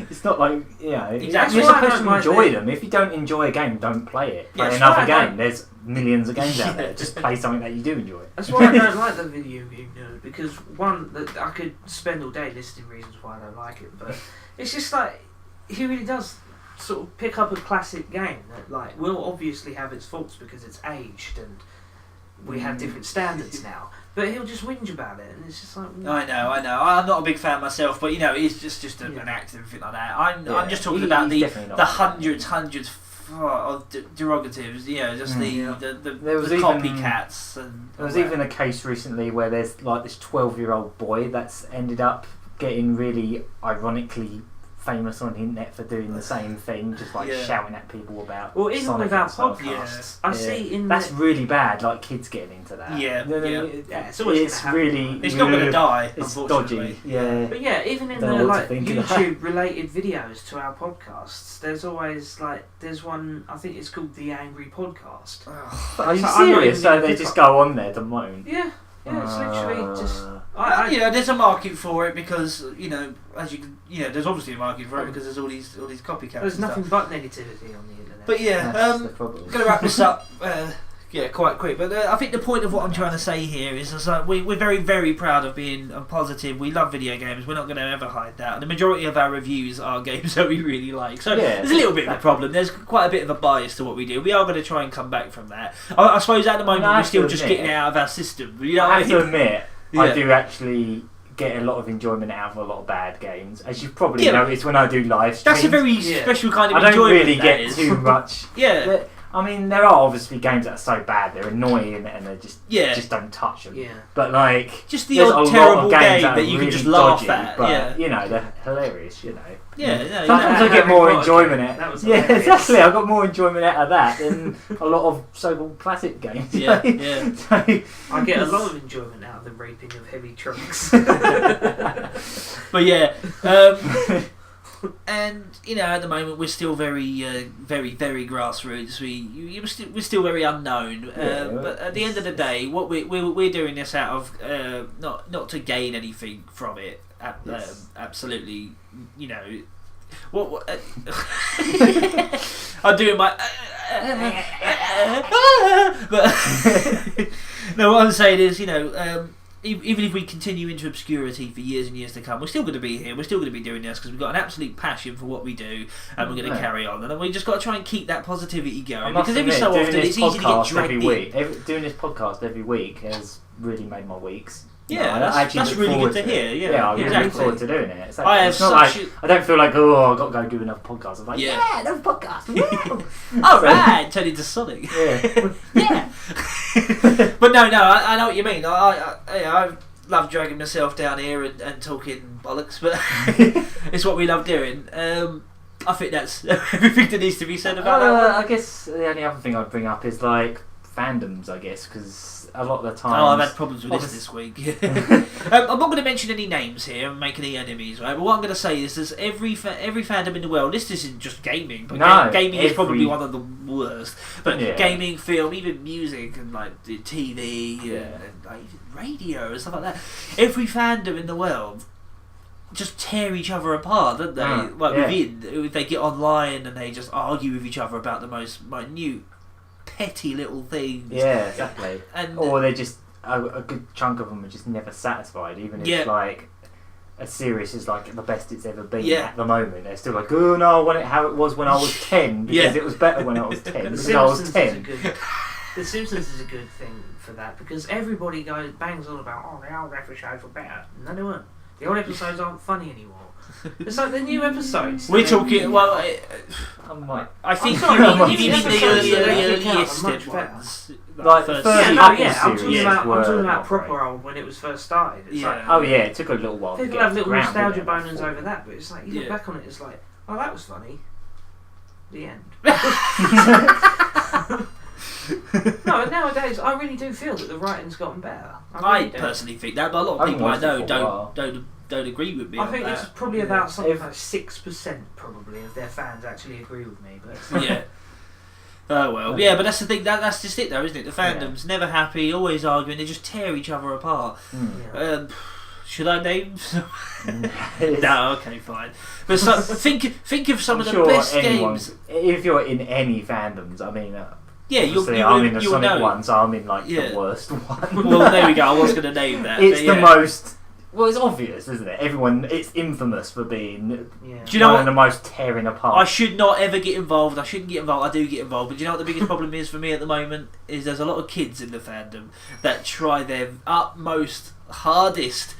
It's not like Exactly. You're That's why I supposed don't to like enjoy it. them. If you don't enjoy a game, don't play it. Play Yeah, that's another why I game. don't- There's millions of games out there. Just play something that you do enjoy. That's why I don't like the video game nerd, because one, that I could spend all day listing reasons why I don't like it, but it's just like, he really does sort of pick up a classic game that like will obviously have its faults because it's aged and we have different standards now, but he'll just whinge about it and it's just like, I know. I'm not a big fan myself, but it's just an act and everything like that. I'm just talking about he's the definitely not the like hundreds of derogatives. Just the There was copycats and. There was all that. even a case recently where there's like this 12-year-old boy that's ended up getting really ironically famous on the internet for doing the same thing, just like shouting at people about. Well, even Sonic with our and stuff. podcasts, I see in that's really bad. Like kids getting into that. It's always it's gonna happen. really. It's not going to die. It's Unfortunately. dodgy. Yeah. But yeah, even in Don't the know what to like think of that. YouTube related videos to our podcasts, there's always like there's one I think it's called the Angry Podcast. Are you So I'm not serious? even So gonna they just go on there to moan. Yeah, it's literally just. There's a market for it because as there's obviously a market for it because there's all these copycats. There's and nothing stuff. but negativity on the internet. But yeah, That's the problem. I'm going to wrap this up. Quite quick. But I think the point of what I'm trying to say here is like we're very, very proud of being positive. We love video games. We're not going to ever hide that. And the majority of our reviews are games that we really like. So there's a little bit of a problem. There's quite a bit of a bias to what we do. We are going to try and come back from that. I suppose at the moment we're still just getting it out of our system. I have to admit, Yeah. I do actually get a lot of enjoyment out of a lot of bad games, as you've probably noticed when I do live streams. That's a very special kind of I don't enjoyment. really get too much. Yeah. I mean, there are obviously games that are so bad they're annoying and they just don't touch them. Yeah. But like, Just the there's a odd lot terrible of games game that you can really just laugh dodgy, at. But Yeah. they're hilarious. Yeah. Sometimes I get Harry more Potter enjoyment game, out. that was Yeah, hilarious. exactly. I got more enjoyment out of that than a lot of so-called classic games. Yeah. So, I get a lot of enjoyment out of the raping of heavy trucks. But yeah, and at the moment we're still very, very, very grassroots. We're still very unknown. But at the end of the day, what we're doing this out of not to gain anything from it. Absolutely, what I'm doing my. But no, what I'm saying is, even if we continue into obscurity for years and years to come, we're still going to be here. We're still going to be doing this because we've got an absolute passion for what we do, and we're going to carry on. And we just got to try and keep that positivity going because every so often it's easy to get dragged in. Doing this podcast every week has really made my weeks. Yeah, that's really good to hear. Yeah, I really look forward to doing it. It's I don't feel like I got to go do another podcast. I'm like, another podcast. All right, turn into Sonic. Yeah. But no, I know what you mean. I love dragging myself down here and talking bollocks, but it's what we love doing. I think that's everything that needs to be said about that. I guess the only other thing I'd bring up is like fandoms, I guess, because a lot of the time. I've had problems with this week. I'm not going to mention any names here and make any enemies, right? But what I'm going to say is there's every fandom in the world. This isn't just gaming, but gaming is probably one of the worst. But gaming, film, even music and like the TV and like radio and stuff like that. Every fandom in the world just tear each other apart, don't they? If they get online and they just argue with each other about the most minute, petty little things. Yeah, exactly. Or they just a good chunk of them are just never satisfied, even if like a series is like the best it's ever been at the moment. They're still like, oh no, I want it how it was when I was 10 because it was better when I was 10 because I was 10. The Simpsons is a good thing for that because everybody bangs on about the old episodes were better. No, they weren't. The old episodes aren't funny anymore. It's like the new episodes. We're talking. Well, I think you mean the earliest ones. Like the first I'm talking about proper old when it was first started. It's it took a little while. People have little nostalgia boners over that, but it's like you look back on it, it's like, oh, that was funny. The end. No, nowadays I really do feel that the writing's gotten better. I personally think that, but a lot of people I know don't agree with me. I think it's probably about something like 6% probably of their fans actually agree with me. But yeah. Oh well, yeah, but that's the thing. That's just it, though, isn't it? The fandom's never happy, always arguing. They just tear each other apart. Should I name? No, okay, fine. But think of some of the best games. If you're in any fandoms, I mean. I'm in the Sonic one, so I'm in like the worst one. Well, there we go. I was going to name that. It's the most. Well, it's obvious, isn't it? It's infamous for being do you know one of the most tearing apart. I should not ever get involved. I shouldn't get involved. I do get involved. But do you know what the biggest problem is for me at the moment? Is there's a lot of kids in the fandom that try their utmost, hardest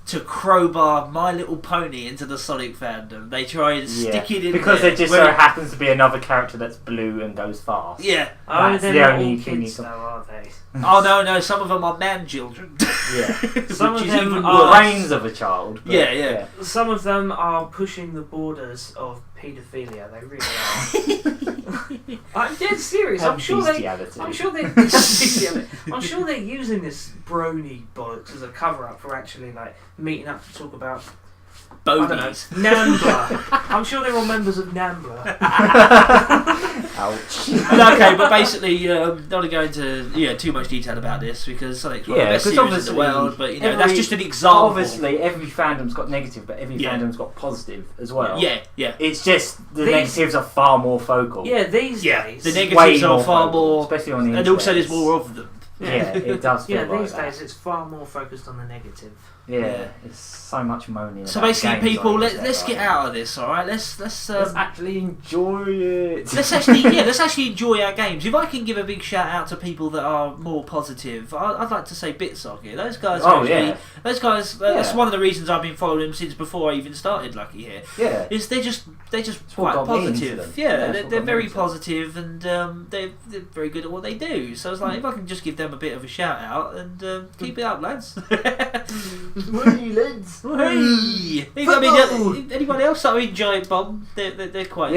to crowbar My Little Pony into the Sonic fandom. They try and stick it in because there. there just so happens to be another character that's blue and goes fast. Yeah. Oh, That's they're the not only all thing kids, you though, are they? Oh no, some of them are man children. Yeah. Some Which of is them even are- worse. Brains of a child. But, Yeah. Some of them are pushing the borders of paedophilia. They really are. I'm dead serious. And I'm sure they. bestiality. I'm sure they're. I'm sure they're using this brony bollocks as a cover-up for actually like meeting up to talk about. I don't know, Bonies. Nambla. I'm sure they're all members of Nambla. Ouch. Okay, but basically, not to go into too much detail about this because Sonic's one of the best because series in the obviously world. But that's just an example. Obviously, every fandom's got negative, but every fandom's got positive as well. Yeah. It's just the These- negatives are far more focal. Yeah, these Yeah, days. the Way negatives are far focal, more, especially on the and also internet. there's more of them. Yeah, it does feel Yeah, like these that. days it's far more focused on the negative. Yeah, it's so much moaning. So about basically, games people, on the let's internet get right out of this. All right, let's now. Let's actually enjoy it. let's actually enjoy our games. If I can give a big shout out to people that are more positive, I'd like to say Bitsocket. Those guys, those guys. That's one of the reasons I've been following them since before I even started Lucky here. Yeah. Is they're just what quite got me into positive. them. Yeah, Yeah, that's they're what got me very into them. positive and they're very good at what they do. So it's like if I can just give them a bit of a shout out and keep it up, lads. Hey! Anyone else? I mean, Giant Bomb. They're quite.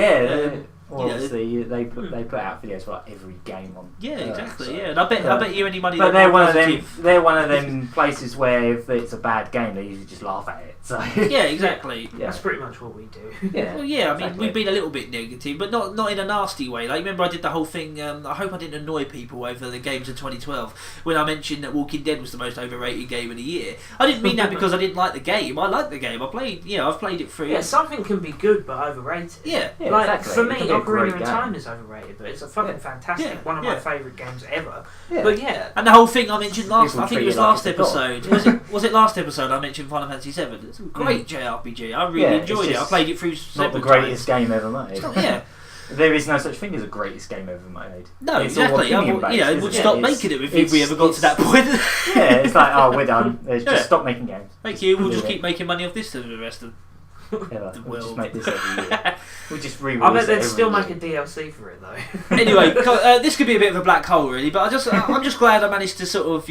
Well, obviously they put out videos for like every game on. Yeah, Earth, exactly. so- Yeah, and I bet you any money. But they're they're one more of them. positive. They're one of them places where if it's a bad game, they usually just laugh at it. So Yeah, exactly. Yeah. That's pretty much what we do. yeah. Well, yeah, I mean, exactly. we've been a little bit negative, but not in a nasty way. Like, remember I did the whole thing, I hope I didn't annoy people over the games of 2012, when I mentioned that Walking Dead was the most overrated game of the year. I didn't mean that because I didn't like the game. I liked the game. I've played it through. Yeah, something can be good but overrated. Yeah. Yeah, like exactly. for It can me, be a Ocarina great of game. Time is overrated, but it's a fucking fantastic, Yeah, one of yeah. my favourite games ever. Yeah. But yeah, And the whole thing I mentioned last, People I think treat it was it like last it's a god. episode. Was it last episode I mentioned Final Fantasy VII? It's a great JRPG. I really it's enjoyed it. I just played it through not several the greatest times. game ever made. Yeah. There is no such thing as a greatest game ever made. No, It's all exactly. opinion-based, We'd isn't it? stop It's- making them if it's- we ever got to that point. Yeah, it's like, oh, we're done. Let's Yeah. just stop making games. Thank you. We'll just Yeah. keep making money off this to the rest of Ever. the We'll just world. make this every year. We'll just re-release I bet it they'd every still year. make a DLC for it though. Anyway, this could be a bit of a black hole, really. But I'm just glad I managed to sort of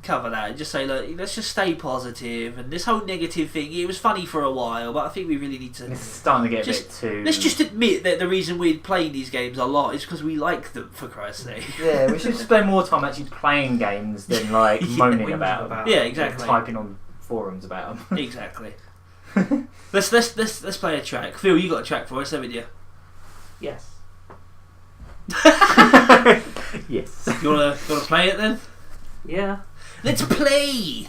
cover that and just say, look, let's just stay positive. And this whole negative thing, it was funny for a while, but I think we really need to. It's starting to get Just- a bit too. Let's just admit that the reason we're playing these games a lot is because we like them, for Christ's sake. Yeah, we should spend more time actually playing games than like Yeah, moaning whinging about them. about Yeah, And exactly. typing on forums about them. Exactly. Let's play a track. Phil, you got a track for us, haven't you? Yes. Yes. You wanna play it then? Yeah. Let's play.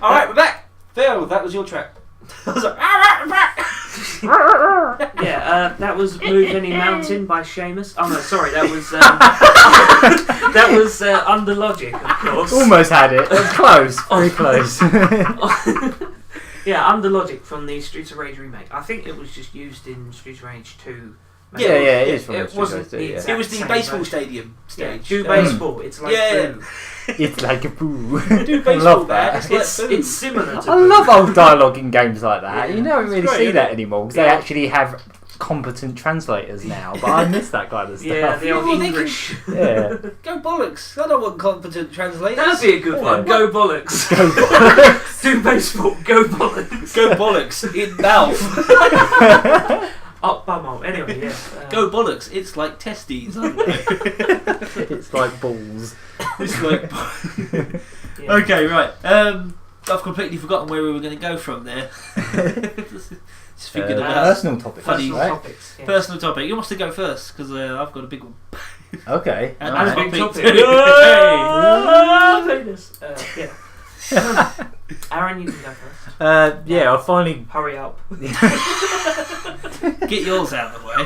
Alright, we're back. Phil, that was your track. I was like, alright, we're back. Yeah, that was Move Any Mountain by Seamus. Oh no, sorry, that was that was Under Logic, of course. Almost had it. It was close. Very close. Yeah, Under Logic from the Streets of Rage remake. I think it was just used in Streets of Rage 2. Yeah, it is from It the wasn't Studio, the yeah. exact It was the same baseball version. stadium stage. Do baseball. It's like Boo. It's like a poo. Do I baseball, love man. that. It's like Boo. It's similar to I Boo. love old dialogue in games like that. Yeah. You don't It's really great, see isn't that it? anymore because Yeah. they actually have competent translators now. But I miss that kind of stuff. Yeah, the old Well, they English. Yeah. Go bollocks. I don't want competent translators. That'd be a good one. Yeah. Go bollocks. Go bollocks. Do baseball. Go bollocks. Go bollocks in mouth. Up bumhole. Anyway, yeah. Go bollocks. It's like testes. I don't know. It's like balls. It's like. Yeah. Okay, right. I've completely forgotten where we were going to go from there. Just thinking about personal topics, Personal right? topics. Yeah. personal topic. You must to go first because I've got a big one. Okay. And alright. that's Big topic. topic. Hey. Penis. Yeah. Aaron, you can go first. Yeah, I finally. Hurry up. Get yours out of the way.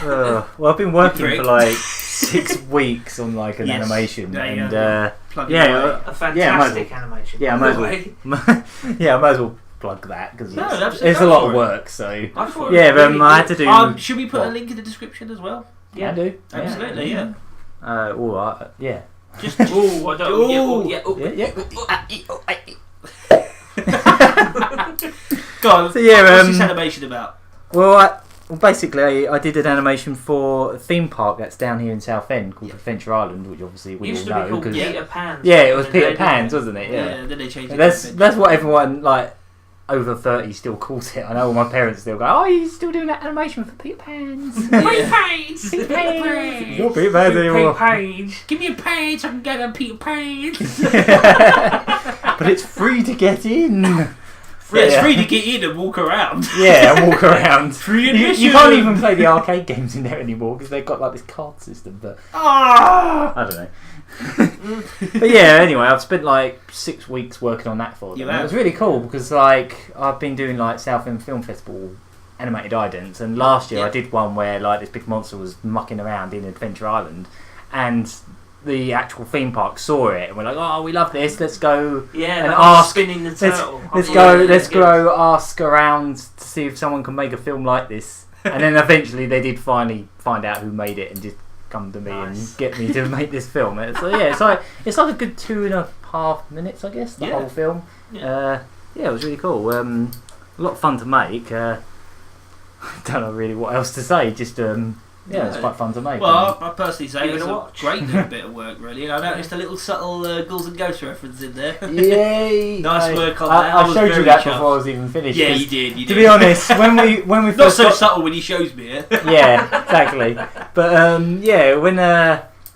Well, I've been working Prick. for like 6 weeks on like an Yes. animation, There you and go. Plug it yeah, away. A Yeah, fantastic animation. yeah, I by might the as well. way. Yeah, I might as well plug that because No, absolutely, it's a go lot for of it. work. So I thought yeah, it was really I had good. to do. Should we put a what? link in the description as well? I do. Absolutely, yeah. All right. Yeah. Just Ooh, I don't. Ooh. Yeah, go on. So, yeah, what's this animation about? Well, basically, I did an animation for a theme park that's down here in Southend called Adventure Island, which obviously we Used all to be know. called 'Cause- Peter Pan. yeah, it was And Peter then- Pan's, wasn't it? Yeah. Then they changed it. That's what everyone like over 30 still calls it. I know all my parents still go, "Oh, you're still doing that animation for Peter Pan's." Yeah. Page. Peter Pan. Page. Not Peter Pan's anymore. Page. Give me a page so I can get on Peter Pan. But it's free to get in. Yeah, it's free to get in and walk around. Yeah, and walk around. Free You admission. can't even play the arcade games in there anymore because they've got like this card system. But Ah! I don't know. But yeah, anyway, I've spent like 6 weeks working on that for them. You And have? it was really cool because like I've been doing like Southend Film Festival animated idents, and last year Yeah. I did one where like this big monster was mucking around in Adventure Island, and the actual theme park saw it and we're like, "Oh, we love this. Let's go." Yeah, And that ask- spinning the turtle. Let's Yeah, go. yeah, Let's good. go. Ask around to see if someone can make a film like this. And then eventually they did finally find out who made it and just come to me Nice. and get me to make this film. So yeah, it's like a good 2.5 minutes, I guess, the Yeah. whole film. Yeah. Yeah, it was really cool. A lot of fun to make. I don't know really what else to say. Just yeah, it's No. quite fun to make. Well, I personally say Give it it's a a watch. great little bit of work, really. And I noticed a little subtle Ghouls and Ghosts reference in there. Yay! Nice work on that. I I was showed you very that chuffed. before I was even finished. Yeah, 'cause you did. You To did. be honest, when we Not first so got, subtle when he shows me it. yeah, exactly. But yeah, when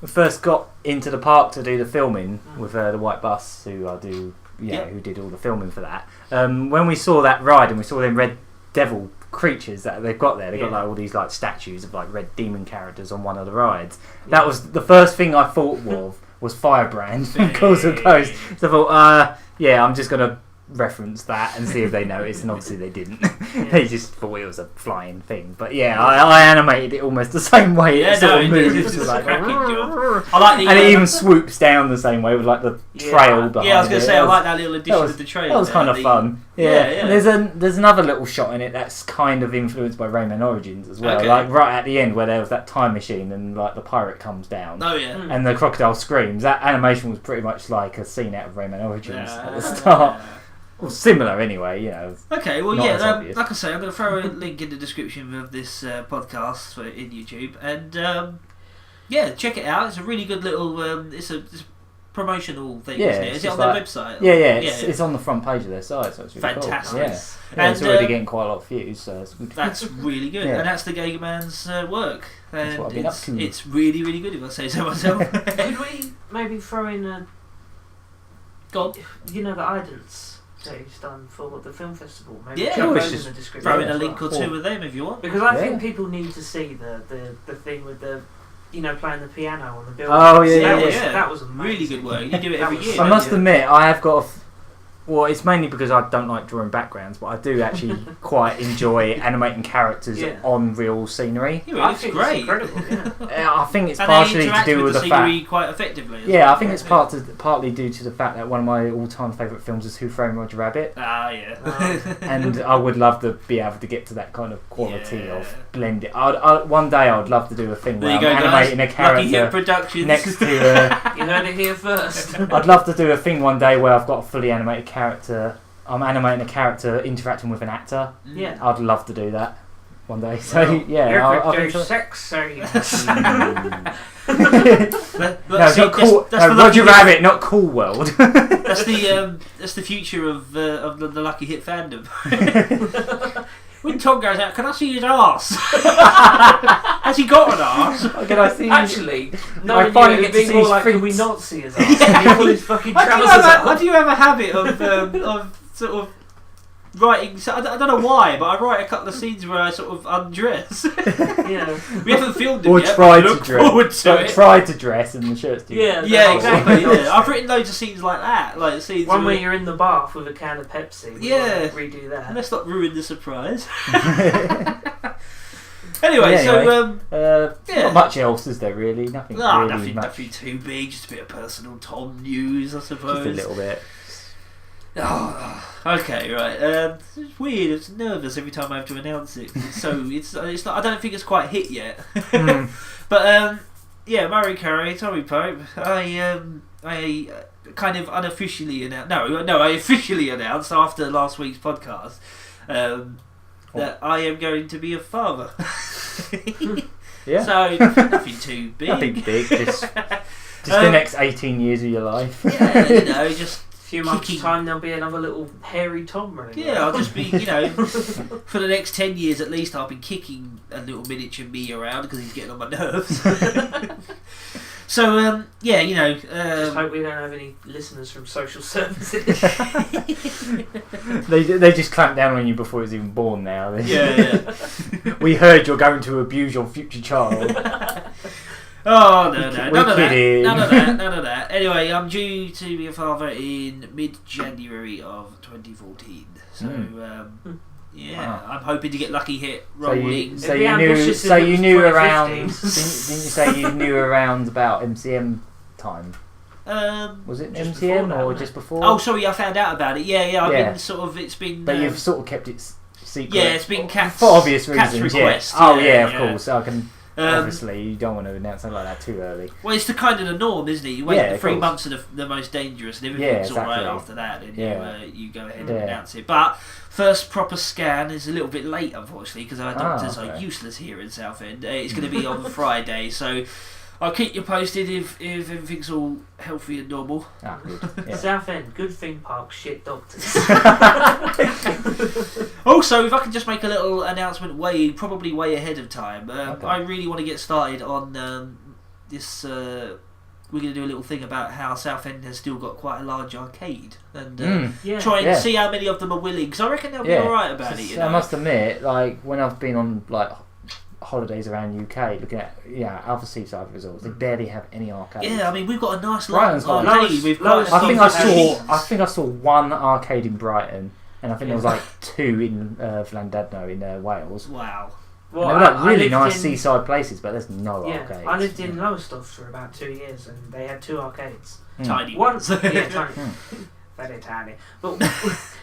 we first got into the park to do the filming with the White Bus, who who did all the filming for that. When we saw that ride and we saw them red devil creatures that they've got there, they've got like all these like statues of like red demon characters on one of the rides. That was the first thing I thought of was Firebrand from Ghouls and Ghosts. So I thought, yeah, I'm just gonna reference that and see if they notice, and obviously they didn't. They just thought it was a flying thing. But yeah, I animated it almost the same way. Yeah, It sort no, of it moves. is. It's It's like, a cracking job. I like the. and it even swoops down the same way with like the trail behind it. Yeah, I was going to say, I That like that little addition was- of the trail. That was there, kind of the- fun. Yeah, Yeah. yeah. And there's another little shot in it that's kind of influenced by Rayman Origins as well. Okay. Like right at the end where there was that time machine and like the pirate comes down. Oh, yeah. And the crocodile screams. That animation was pretty much like a scene out of Rayman Origins at the start. Well, similar anyway, you know. Okay, well, Not yeah, as obvious. like I say, I'm going to throw a link in the description of this podcast in YouTube, and yeah, check it out. It's a really good little, it's a promotional thing, Yeah, isn't it? it's Is it on just their like- website? Yeah, it's on the front page of their site, so it's really Fantastic. cool. Yeah, And, it's already getting quite a lot of views, so it's good. That's really good, Yeah. and that's the Gagaman's work. That's And what I've been up to. it's really, really good, if I say so myself. Could we maybe throw in a, Go on. the idents that he's done for the film festival? Maybe Yeah, chuck oh, it's those in just the description. Throw in as a link well. or two of them if you want. Because I Yeah. think people need to see the thing with the playing the piano on the building. Oh, yeah, That was amazing. Really good work. You do it every year. I must admit, I have got well, it's mainly because I don't like drawing backgrounds, but I do actually quite enjoy animating characters on real scenery. Yeah, it looks great. It's incredible, yeah. I think it's partially to do with the scenery fact. quite effectively. Yeah, I think it's partly due to the fact that one of my all-time favourite films is Who Framed Roger Rabbit. Ah, yeah. And I would love to be able to get to that kind of quality of blending. One day I would love to do a thing where I'm animating a character next to. You heard it here first. I'd love to do a thing one day where I've got a fully animated character. I'm animating a character interacting with an actor. Yeah, I'd love to do that one day. So I'll sex. So Roger Rabbit, not Cool World. That's the future of the Lucky Hit fandom. When Tom goes out, can I see his arse? Has he got an arse? Can I see? Actually, no. I finally get to see more his like, freaks. can we not see his arse? Can he pull his fucking trousers up? I do have a habit of sort of writing. So I don't know why, but I write a couple of scenes where I sort of undress. We haven't filmed it or yet. tried Look to forward dress. to it. Tried to dress, and the shirt's too. Yeah, exactly. Yeah. I've written loads of scenes like that, like scenes. One where you're in the bath with a can of Pepsi. Redo that. Let's not ruin the surprise. Anyway, not much else is there really? Nothing. Nothing too big. Just a bit of personal Tom news, I suppose. Just a little bit. Oh, okay, right. It's weird. It's nervous every time I have to announce it. It's not. I don't think it's quite hit yet. But Murray Carey, Tommy Pope. I kind of unofficially announced. No, I officially announced after last week's podcast that I am going to be a father. Yeah. So nothing too big. Nothing big. Just the next 18 years of your life. Yeah, just. Few months' time, there'll be another little hairy Tom running. Yeah, I'll just be, for the next 10 years at least, I'll be kicking a little miniature me around because he's getting on my nerves. So, just hope we don't have any listeners from social services. They just clamp down on you before he was even born now. Yeah. We heard you're going to abuse your future child. Oh, no, none of that. Anyway, I'm due to be a father in mid-January of 2014. So, I'm hoping to get Lucky Hit rolling. So you knew around. Didn't you say you knew around about MCM time? Was it MCM or just before? Oh, sorry, I found out about it. Yeah. I've been sort of. It's been. But you've sort of kept it secret. Yeah, it's been Cat's for obvious reasons. Request. Of course. I can. Obviously, you don't want to announce something like that too early. Well, it's the kind of the norm, isn't it? You wait the 3 months are the most dangerous, and everything's alright after that, and you go ahead and announce it. But first proper scan is a little bit late, unfortunately, because our doctors are useless here in Southend. It's going to be on Friday, so I'll keep you posted if everything's all healthy and normal. Good. Yeah. Southend, good theme park, shit doctors. Also, if I can just make a little announcement probably way ahead of time, I really want to get started on this. We're going to do a little thing about how Southend has still got quite a large arcade, and try and see how many of them are willing, because I reckon they'll be alright about it. I must admit, like when I've been on holidays around UK, looking at other seaside resorts, they barely have any arcades. Yeah, I mean we've got a nice Brighton's got arcade. I think I saw one arcade in Brighton, and I think there was like 2 in Llandudno in Wales. Wow. Well, they were like really nice seaside places, but there's no arcades. I lived in Lowestoft for about 2 years, and they had 2 arcades. Tiny ones. Tiny. Very tiny. But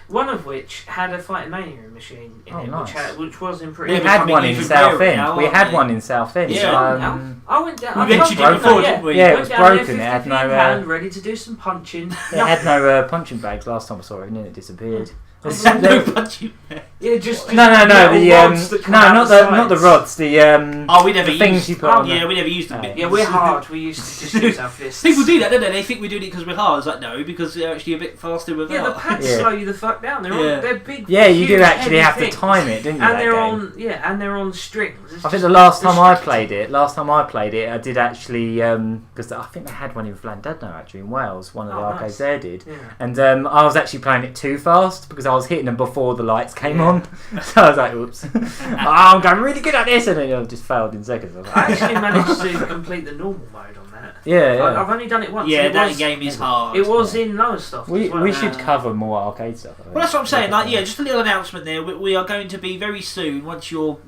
one of which had a Fighting Mania machine in it, nice. which was in pretty. We had one in Southend. We had one in Southend. Yeah. I went down. We mentioned it before, didn't we? Yeah, it was broken. It had no hand, ready to do some punching. It had no punching bags last time I saw it, and then it disappeared. No punching bag. Yeah, just no. Not the rods. The we never the things you put on. Yeah, we never used them. Yeah, we're hard. We used to just use our fists. People do that, don't they? They think we're doing it because we're hard. It's like no, because they're actually a bit faster with the pads slow you the fuck down. They're big. Yeah, you do actually have to time it, didn't you? And they're on strings. I think the last time I played it, I did actually because I think they had one in Llandudno actually in Wales. One of the arcades there did, and I was actually playing it too fast because I I was hitting them before the lights came on. So I was like, oops. I'm going really good at this, and then I just failed in seconds. I actually managed to complete the normal mode on that. Yeah. I've only done it once. Yeah, that game is hard. It was in lower stuff. We should cover more arcade stuff. Well, that's what I'm saying. Like, just a little announcement there. We are going to be very soon, once you're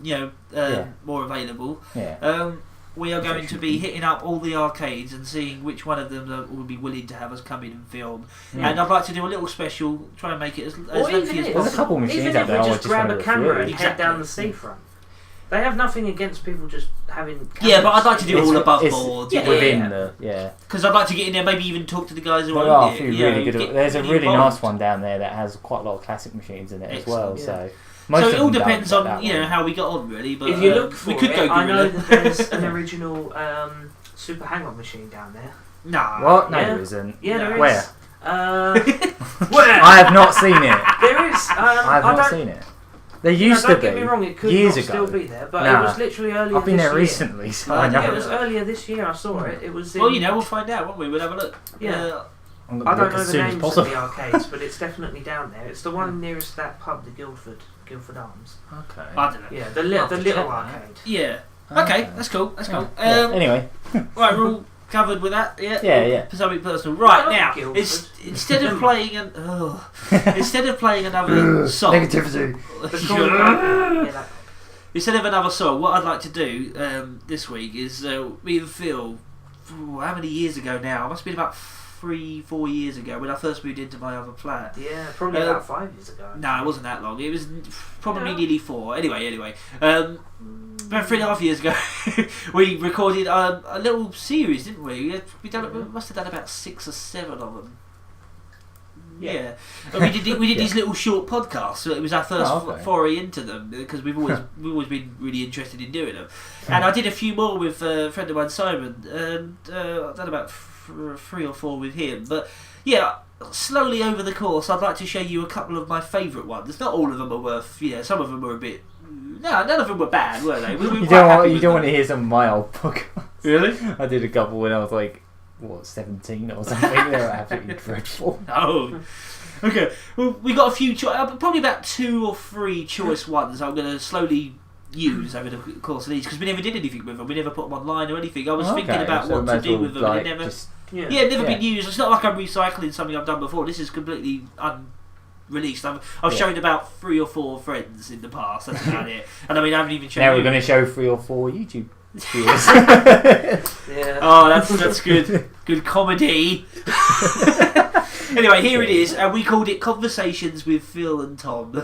more available. Yeah. We are going to be hitting up all the arcades and seeing which one of them will be willing to have us come in and film. And I'd like to do a little special, try and make it as lengthy as possible. There's a couple of machines out there. Even if we just grab a camera and head down the seafront. They have nothing against people just having cameras. Yeah, but I'd like to do it all above board. Because I'd like to get in there, maybe even talk to the guys who are in there. Really good. There's a really nice one down there that has quite a lot of classic machines in it as well. So it all depends on how we got on, really. But if you look for we could go. I know that there's an original Super Hang-On machine down there. Nah. What? No, there isn't. Yeah, there is. Where? Where? I have not seen it. There is. I have not seen it. There used to be. Don't get me wrong, it could years not ago. still be there, but it was literally earlier this year. I've been there recently, so I know. It was earlier this year I saw it. It was in, well, we'll find out, won't we? We'll have a look. Yeah. I don't know the names of the arcades, but it's definitely down there. It's the one nearest that pub, the Guildford Arms. Okay. I don't know. Yeah, the little arcade. Yeah. Okay, that's cool. Anyway. Right, we're all covered with that. Yeah. Yeah. For something personal. Right now, instead of playing another song. Negativity. Instead of another song, what I'd like to do this week is me and Phil. How many years ago now? It must have been about 3-4 years ago when I first moved into my other flat. Yeah, probably about 5 years ago. No, it wasn't that long. It was probably nearly 4. Anyway. About 3.5 years ago, we recorded a little series, didn't we? We must have done about 6 or 7 of them. Yeah. And we did these little short podcasts. So it was our first foray into them because we've always been really interested in doing them. And I did a few more with a friend of mine, Simon, and I've done about 3 or 4 with him. But yeah, slowly over the course, I'd like to show you a couple of my favourite ones. Not all of them are worth. Some of them were a bit. No, none of them were bad, were they? You don't want to hear some of my old podcasts. Really? I did a couple when I was 17 or something. They were absolutely dreadful. Oh. Okay. Well, we got a few probably about 2 or 3 choice ones I'm going to slowly use over the course of these because we never did anything with them. We never put them online or anything. I was thinking about what to do with them. And never been used. It's not like I'm recycling something I've done before. This is completely unreleased. I've shown about 3 or 4 friends in the past. That's about it. And I mean, I haven't even shown. Now we're going to show 3 or 4 YouTube. Oh, that's good. Good comedy. Anyway, here it is. We called it Conversations with Phil and Tom.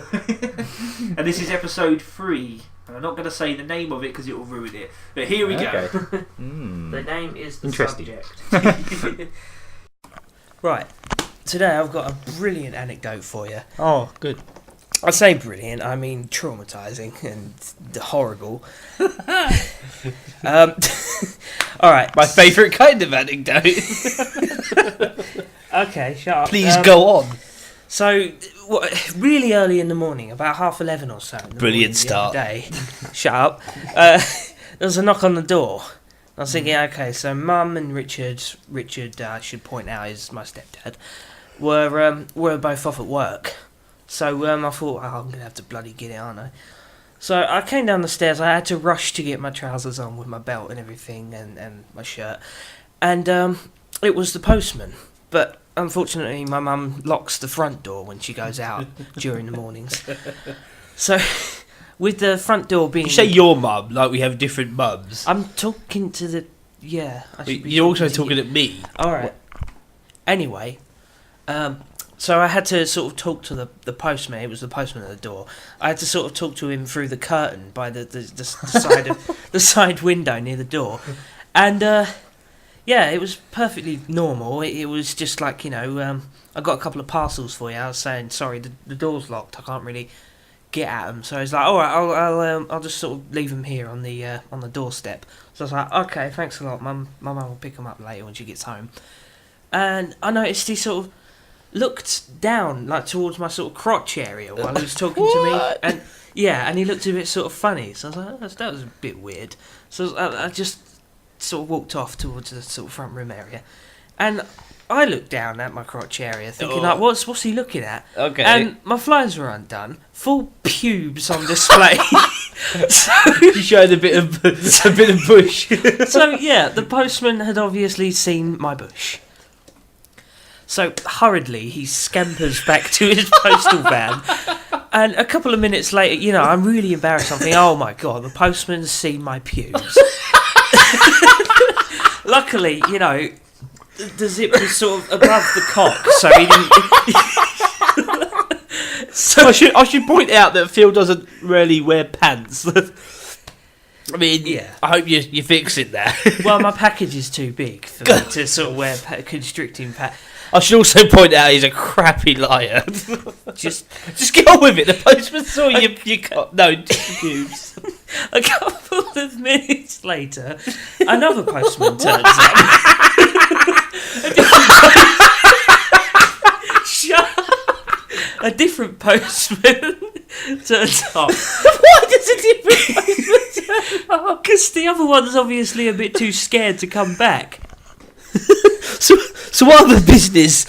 And this is episode 3. And I'm not going to say the name of it because it will ruin it. But here we go. The name is the Interesting. subject. Right. Today I've got a brilliant anecdote for you. Oh, good. I say brilliant, I mean traumatising and horrible. Alright. My favourite kind of anecdote. Okay, shut up. Please go on. So, really early in the morning, about 11:30 or so. Brilliant start. Day. Shut up. There was a knock on the door. I was thinking, okay, so Mum and Richard, I should point out, is my stepdad, were both off at work. So I thought, I'm going to have to bloody get it, aren't I? So I came down the stairs. I had to rush to get my trousers on with my belt and everything and my shirt. And it was the postman. But unfortunately, my mum locks the front door when she goes out during the mornings. So with the front door being... You say your mum, like we have different mums. I'm talking to the... Yeah. You're also talking at me. Alright. Anyway... So I had to sort of talk to the postman. It was the postman at the door. I had to sort of talk to him through the curtain by the side of the side window near the door, and it was perfectly normal. It was just like I got a couple of parcels for you. I was saying sorry, the door's locked. I can't really get at them. So he's like, all right, I'll just sort of leave them here on the doorstep. So I was like, okay, thanks a lot. My mum will pick them up later when she gets home. And I noticed he sort of looked down, like towards my sort of crotch area while he was talking to me, and he looked a bit sort of funny. So I was like, that was a bit weird. So I just sort of walked off towards the sort of front room area, and I looked down at my crotch area, thinking Oh. like, what's he looking at? Okay. And my flies were undone, full pubes on display. You showed a bit of bush. So yeah, the postman had obviously seen my bush. So hurriedly he scampers back to his postal van, and a couple of minutes later, I'm really embarrassed. I'm thinking, oh my god, the postman's seen my pubes. Luckily, the zip was sort of above the cock, so he didn't. So I should point out that Phil doesn't really wear pants. I mean, Yeah. I hope you fix it there. Well, my package is too big for me to sort of wear constricting pants. I should also point out he's a crappy liar. Just Just get on with it. The postman saw you got no pubes. a couple of minutes later, another postman turns up. A different postman turns up. Why does a different postman turn up? Because the other one's obviously a bit too scared to come back. So what other business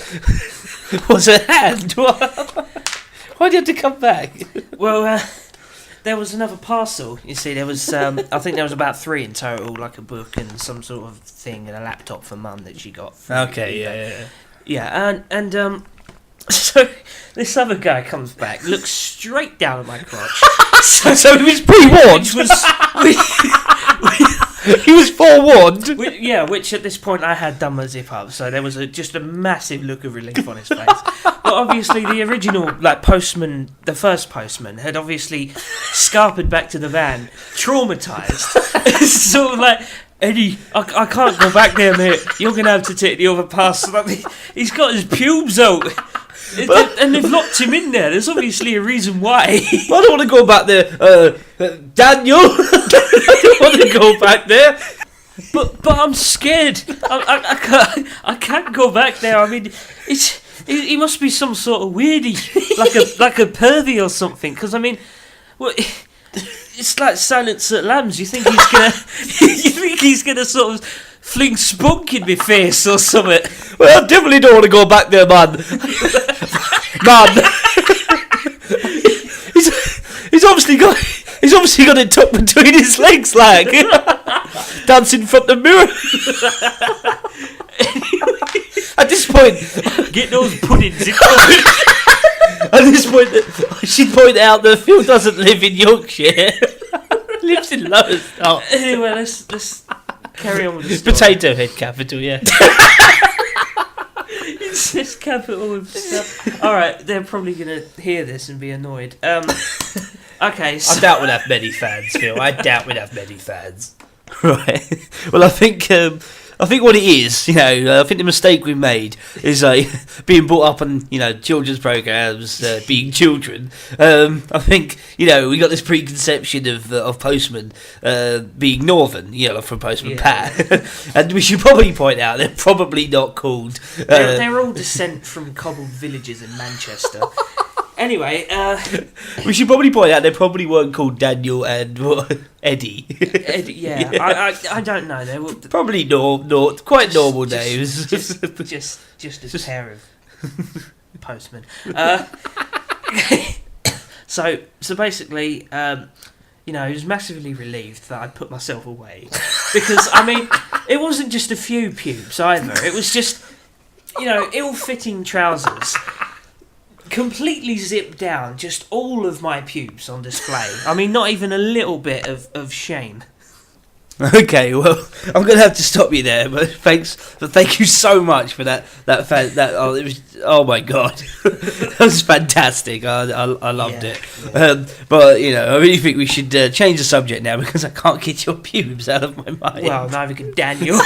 was at hand? Why do you have to come back? Well, there was another parcel. You see, there was, I think there was about 3 in total, like a book and some sort of thing and a laptop for Mum that she got. Okay, yeah. Yeah, and so this other guy comes back, looks straight down at my crotch. So he was pre-warned. He was forewarned. Which at this point I had done my zip up, so there was just a massive look of relief on his face. But obviously the original, postman, the first postman, had obviously scarpered back to the van, traumatised. Sort of like, Eddie, I can't go back there, mate. You're going to have to take the other parcel. He's got his pubes out. And they've locked him in there. There's obviously a reason why. I don't want to go back there, Daniel. I don't want to go back there. But I'm scared. I can't go back there. I mean, he must be some sort of weirdie, like a pervy or something. Because I mean, it's like Silence at Lambs. You think he's gonna sort of fling spunk in my face or something? Well, I definitely don't want to go back there, man. He's obviously got it tucked between his legs, like dancing in front of the mirror. At this point, Get those puddings in. At this point, I should point out that Phil doesn't live in Yorkshire. Lives in Lowestoft. Anyway, let's carry on with the story. Potato Head capital, yeah. It's this capital of stuff. Alright, they're probably going to hear this and be annoyed. Okay, so... I doubt we'd have many fans, Phil. I doubt we'd have many fans. Right. Well, I think what it is, I think the mistake we made is being brought up on, children's programs, being children. I think, we got this preconception of postmen being northern, from Postman Pat. And we should probably point out they're probably not called... They're all descent from cobbled villages in Manchester. Anyway, we should probably point out they probably weren't called Daniel and Eddie. yeah. I don't know. They were probably quite normal names. Just a pair of postmen. So basically, he was massively relieved that I'd put myself away because I mean, it wasn't just a few pubes either. It was just ill-fitting trousers. Completely zipped down, just all of my pubes on display. I mean, not even a little bit of shame. Okay, well, I'm going to have to stop you there, but thank you so much for that oh my god, that was fantastic. I loved it. Yeah. But I really think we should change the subject now because I can't get your pubes out of my mind. Well, neither can Daniel.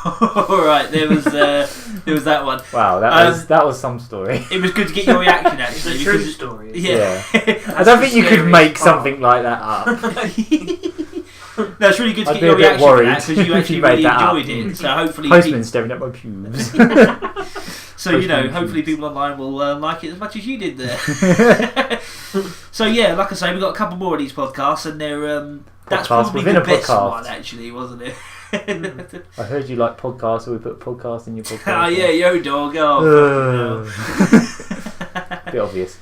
Alright, there was that one. Wow, that was some story. It was good to get your reaction actually. It's a true story. Yeah. I don't think you could make something like that up. No, it's really good to I'd get your be a bit reaction to worried that because you if actually you made really that up. enjoyed it. So hopefully, Postman staring at my pubes. so hopefully people online will like it as much as you did there. So yeah, like I say, we've got a couple more of these podcasts, and they're that's Podcast probably within the a best podcast. one actually, wasn't it? I heard you like podcasts, so we put podcast in your podcast. Oh yeah, yo dog. Oh, Bit obvious.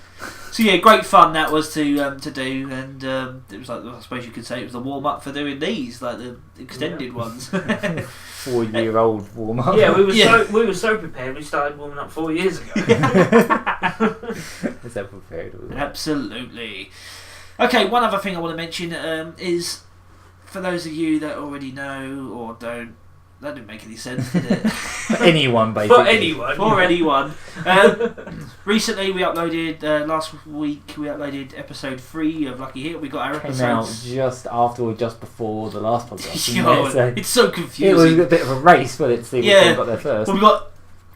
So yeah, great fun that was to do, and it was like, I suppose you could say it was the warm up for doing these, like the extended ones. 4-year-old warm up. Yeah, we were so prepared. We started warming up 4 years ago. Is that prepared? Absolutely. Okay, one other thing I want to mention is, for those of you that already know or don't, that didn't make any sense, did it? For anyone, basically. For anyone. Recently, we uploaded, last week, we uploaded episode 3 of Lucky Hit. We got our Came out episodes. just after or just before the last podcast. It's so It confusing. was a bit of a race, but let's see which one got there first. Well,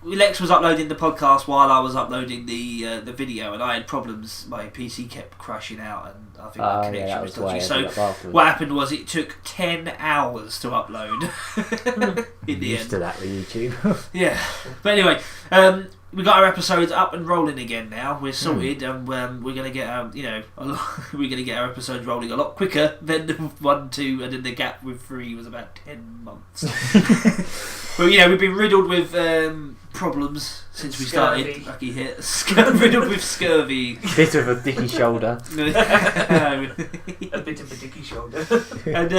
Lex was uploading the podcast while I was uploading the video, and I had problems. My PC kept crashing out, and I think my connection was dodgy. So what happened was it took 10 hours to upload. In the Used end, to that with YouTube. yeah. But anyway, we got our episodes up and rolling again now. We're sorted, and we're gonna get we're gonna get our episodes rolling a lot quicker than the 1, 2, and then the gap with 3 was about 10 months. But we've been riddled with problems since we started Lucky Hit. Riddled with scurvy. Bit of a dicky shoulder. A bit of a dicky shoulder. And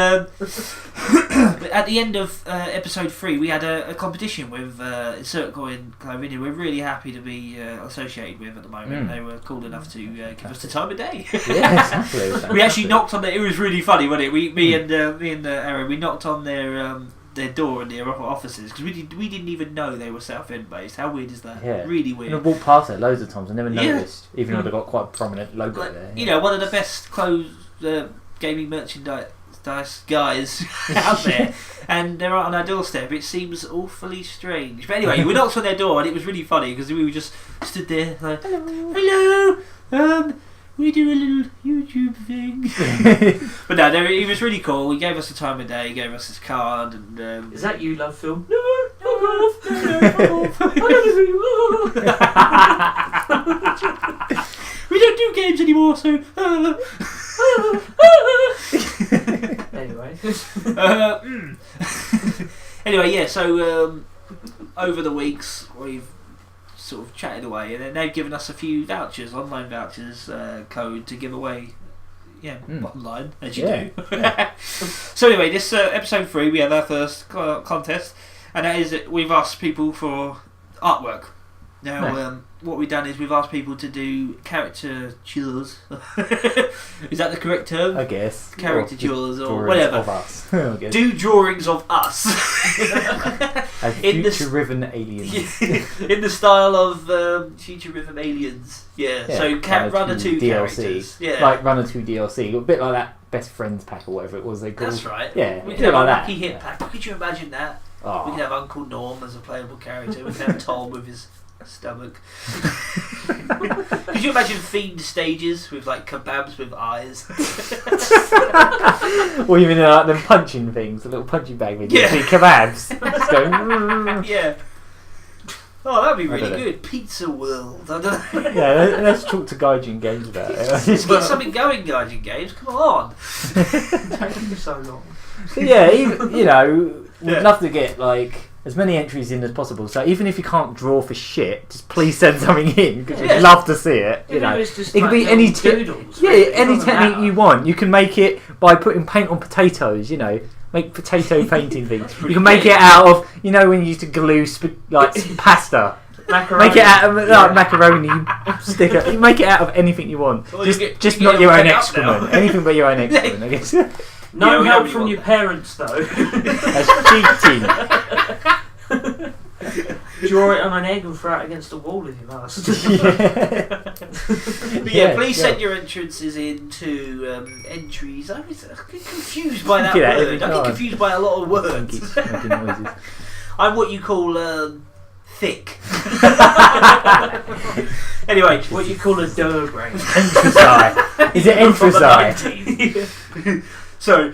at the end of episode 3, we had a competition with Circle in Clavini. We're really happy to be associated with at the moment. They were cool enough to give us the time of day. Yeah, exactly. We actually knocked on it was really funny, wasn't it? Me and Aaron, we knocked on their door in their offices because we didn't even know they were Southend based. How weird is that? Yeah. Really weird. I walked past it loads of times. I never Yeah. noticed, even though they got quite a prominent logo there. Yeah. One of the best clothes gaming merchandise guys out there, and they're out on our doorstep. It seems awfully strange. But anyway, we knocked on their door, and it was really funny because we were just stood there like, hello. We do a little YouTube thing. But no, he was really cool. He gave us the time of day, he gave us his card, and Is that you, love film? no, fuck off. I don't know who you are. We don't do games anymore, so Anyway. Anyway, yeah, so over the weeks we've sort of chatted away, and then they've given us a few vouchers, online vouchers, code to give away. Yeah, online, as you do. Yeah. So anyway, this episode 3, we have our first contest, and that is that we've asked people for artwork. Now, what we've done is we've asked people to do caricatures. Is that the correct term? I guess. Caricatures or Drawings whatever. Of us. I guess. Do drawings of us. As future-riven aliens. In the style of future-riven aliens. Yeah. So Runner 2 DLC. characters. Yeah. Like Runner 2 DLC. A bit like that Best Friends pack or whatever it was they called. That's right. Yeah. We a could bit have like a that. Lucky Hit pack. Could you imagine that? Oh. We could have Uncle Norm as a playable character. We could have Tom with his stomach. Could you imagine themed stages with like kebabs with eyes? Or even like them punching things, the little punching bag videos. Yeah. See kebabs. Just going, Yeah. Oh, that'd be I really don't know. good. Pizza World. I don't know. yeah, let's talk to Gaijin Games about it. Let's get something going, Guardian Games. Come on. Don't be so long. So yeah, even, we'd Yeah. love to get like as many entries in as possible. So even if you can't draw for shit, just please send something in because Yeah. we'd love to see it. Even if it's just it could be like any little doodles, yeah, really, it any doesn't technique matter. you want. You can make it by putting paint on potatoes. Make potato painting things. You can make it out of when you used to glue pasta. Macaroni. Make it out of macaroni sticker. You make it out of anything you want. Well, just you get not your own fed up excrement. now. Anything but your own excrement, I guess. No Yeah, we help don't from really your want parents, though. That's cheating. Draw it on an egg and throw it against the wall if you must. But yeah, please send your entrances into entries. I get confused by that Yeah, word. every I get time. confused by a lot of words. Keeps making noises. I'm what you call thick. Anyway, What you call a dough brain. Emphasize. Is it from the emphasize? 90s. So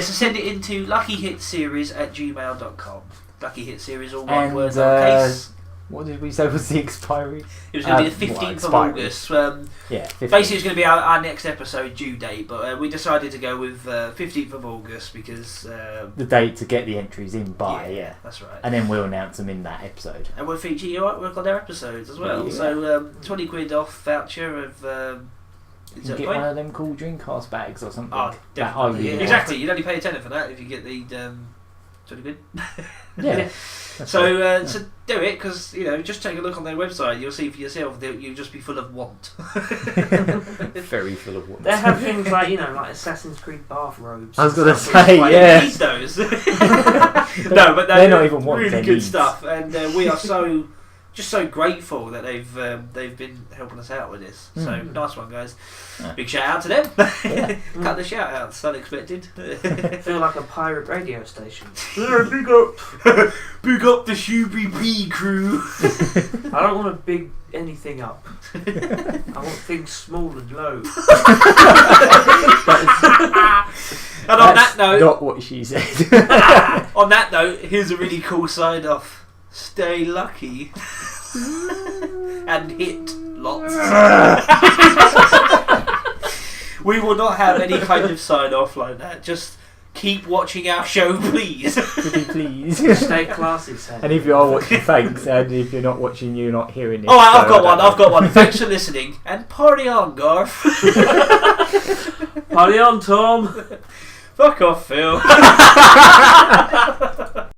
send it into luckyhitseries@gmail.com. Lucky Hit Series, all one And word, lowercase. What did we say was the expiry? It was going to be the 15th of August. Yeah, 15th. Basically, it's going to be our next episode due date, but we decided to go with 15th of August because... the date to get the entries in by, yeah. That's right. And then we'll announce them in that episode. And we'll feature your artwork on their episodes as well. Yeah. So, 20 quid off voucher of... you can get one of them cool Dreamcast bags or something. Oh, definitely. Yeah. Exactly, you'd only pay a tenner for that if you get the 20 quid. Yeah. So do it, because just take a look on their website. You'll see for yourself that you'll just be full of want. Very full of want. They have things like like Assassin's Creed bathrobes. I was going to Well, say, you yeah. need those. No, but They're not even wants, really they're good needs. stuff, and we are so grateful that they've been helping us out with this. So nice one, guys. Yeah. Big shout out to them. Yeah. Cut the shout outs, unexpected. I feel like a pirate radio station. Big up, big up the Shooby Bee crew. I don't want to big anything up. I want things small and low. And on that note, not what she said. on that note, here's a really cool sign off. Stay lucky and hit lots. We will not have any kind of sign off like that. Just keep watching our show, please. Pretty please. Stay classy, Sam. And if you are watching, thanks. And if you're not watching, you're not hearing it. Alright, so I've got I one. don't I've got one. Thanks for listening, and party on, Garth. Party on, Tom. Fuck off, Phil.